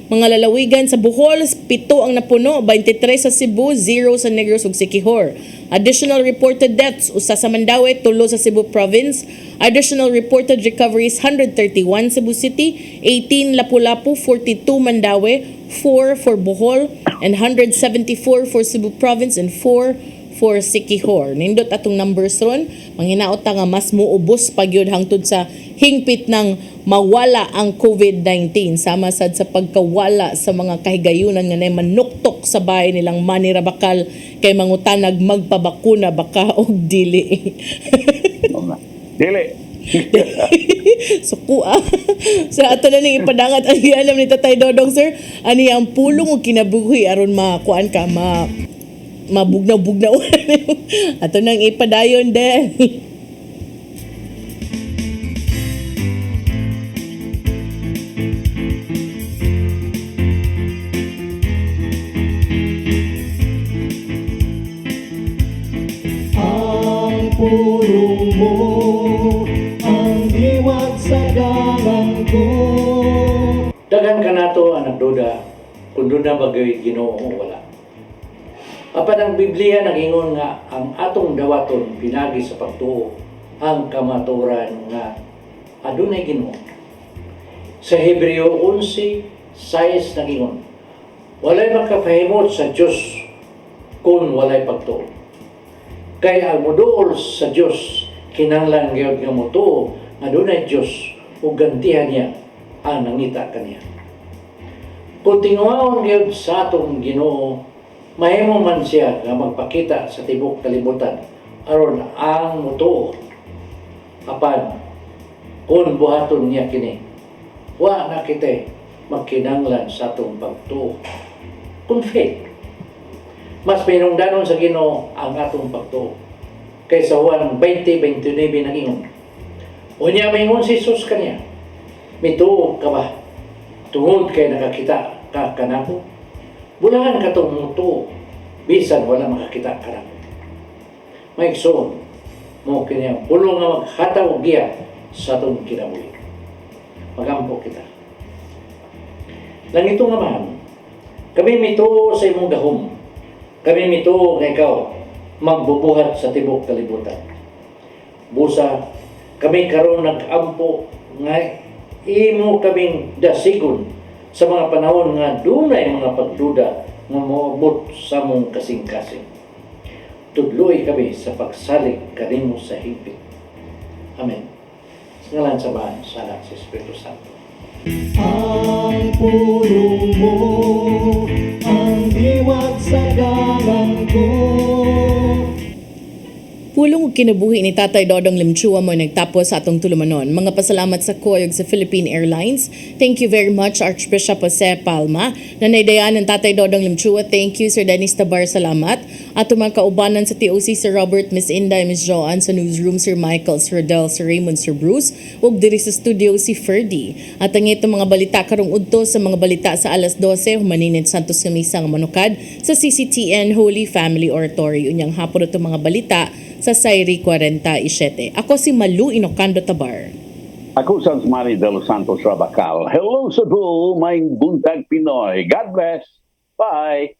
D: mga lalawigan sa Bohol 7 ang napuno, 23 sa Cebu, 0 sa Negros ug Siquijor. Additional reported deaths usa sa Mandaue, 3 sa Cebu Province. Additional reported recoveries 131 Cebu City, 18 Lapu-Lapu, 42 Mandaue, 4 for Bohol and 174 for Cebu Province and 4 for Siquijor. Nindot atong numbers ron, manghinaot ta nga mas muubos pagyud hangtod sa hingpit ng mawala ang COVID-19 sama sad sa pagkawala sa mga kahigayunan nga nay manuktok sa bahay nilang manirabakal kay mangutanag magpabakuna baka og dili.
C: Dili.
D: So kuha sa ato na ning ipadangat ang alam ni Tatay Dodong sir ani ang pulong og kinabuhi aron makuan ka mabugnaw-bugnaw. Ato nang ipadayon din.
B: Ang pulong mo, ang diwag sa dalang ko.
H: Daghan ka na to ang nagduda, kung doon na bagay Ginoo o wala. Apan ang Biblia nagingon nga ang atong dawaton pinagi sa pagtuo ang kamaturan nga adunay Ginoo. Sa Hebreo 11:6 nagingon, walay makapahimot sa Dios kung walay pagtuo. Kaya ang moduol sa Dios kinahanglan gyud nga motuo adunay Dios ug gantihan niya ang nangita kaniya. Kung tinguhaon gyud sa atong Ginoo, mahimo man siya nga magpakita sa tibok kalibutan aron ang mutuo. Apan kung buhaton niya kini, wa na kita magkinanglan sa atong pagtuo. Kung faith, mas pinungdanon sa Ginoo ang atong pagtuo. Kaysa Juan 20:29 nangingon. Unya maingon si Jesus kaniya, mituo ka ba? Tungod kay nakakita ka kanako? Bulahan ka itong mutuo, bisan wala makakita kanako. Maigsoon mo kaniya, pulong nga maghataw giya sa itong kinabuhi. Magampo kita. Lang ito nga mahal, kami mituo sa imong gahom. Kami mituo nga ikaw magbubuhat sa tibok kalibutan. Busa, kami karon nag-ampo nga imo kaming dasigon sa mga panahon nga dunay mga pagduda nga moabot sa mong kasing-kasing. Tudloy kami sa pagsalig kanimo sa higpit. Amen. Sa ngalan sa Ama, sa Anak, sa Espiritu Santo.
B: Ang pulong mo, ang diwag sa galang ko.
D: Pulong ug kinabuhi ni Tatay Dodong Limchua mo nagtapos sa atong tulumanon. Mga pasalamat sa koyog sa Philippine Airlines. Thank you very much Archbishop Jose Palma. Nanaydayan ng Tatay Dodong Limchua. Thank you Sir Dennis Tabar. Salamat. At mga kaubanan sa TOC Sir Robert, Miss Inday, Miss Joanne sa newsroom, Sir Michael, Sir Del, Sir Raymond, Sir Bruce. Ug diri sa studio si Ferdy. At ang itong mga balita karong udto sa mga balita sa alas 12 humaninit Santos Camisa nga manukad sa CCTN Holy Family Oratory. Unyang hapon itong mga balita sa Sairi 47. Ako si Malu Inocando Tabar.
C: Ako Sans Mari de los Santos Rabacal. Hello sa buong may buntag Pinoy. God bless. Bye.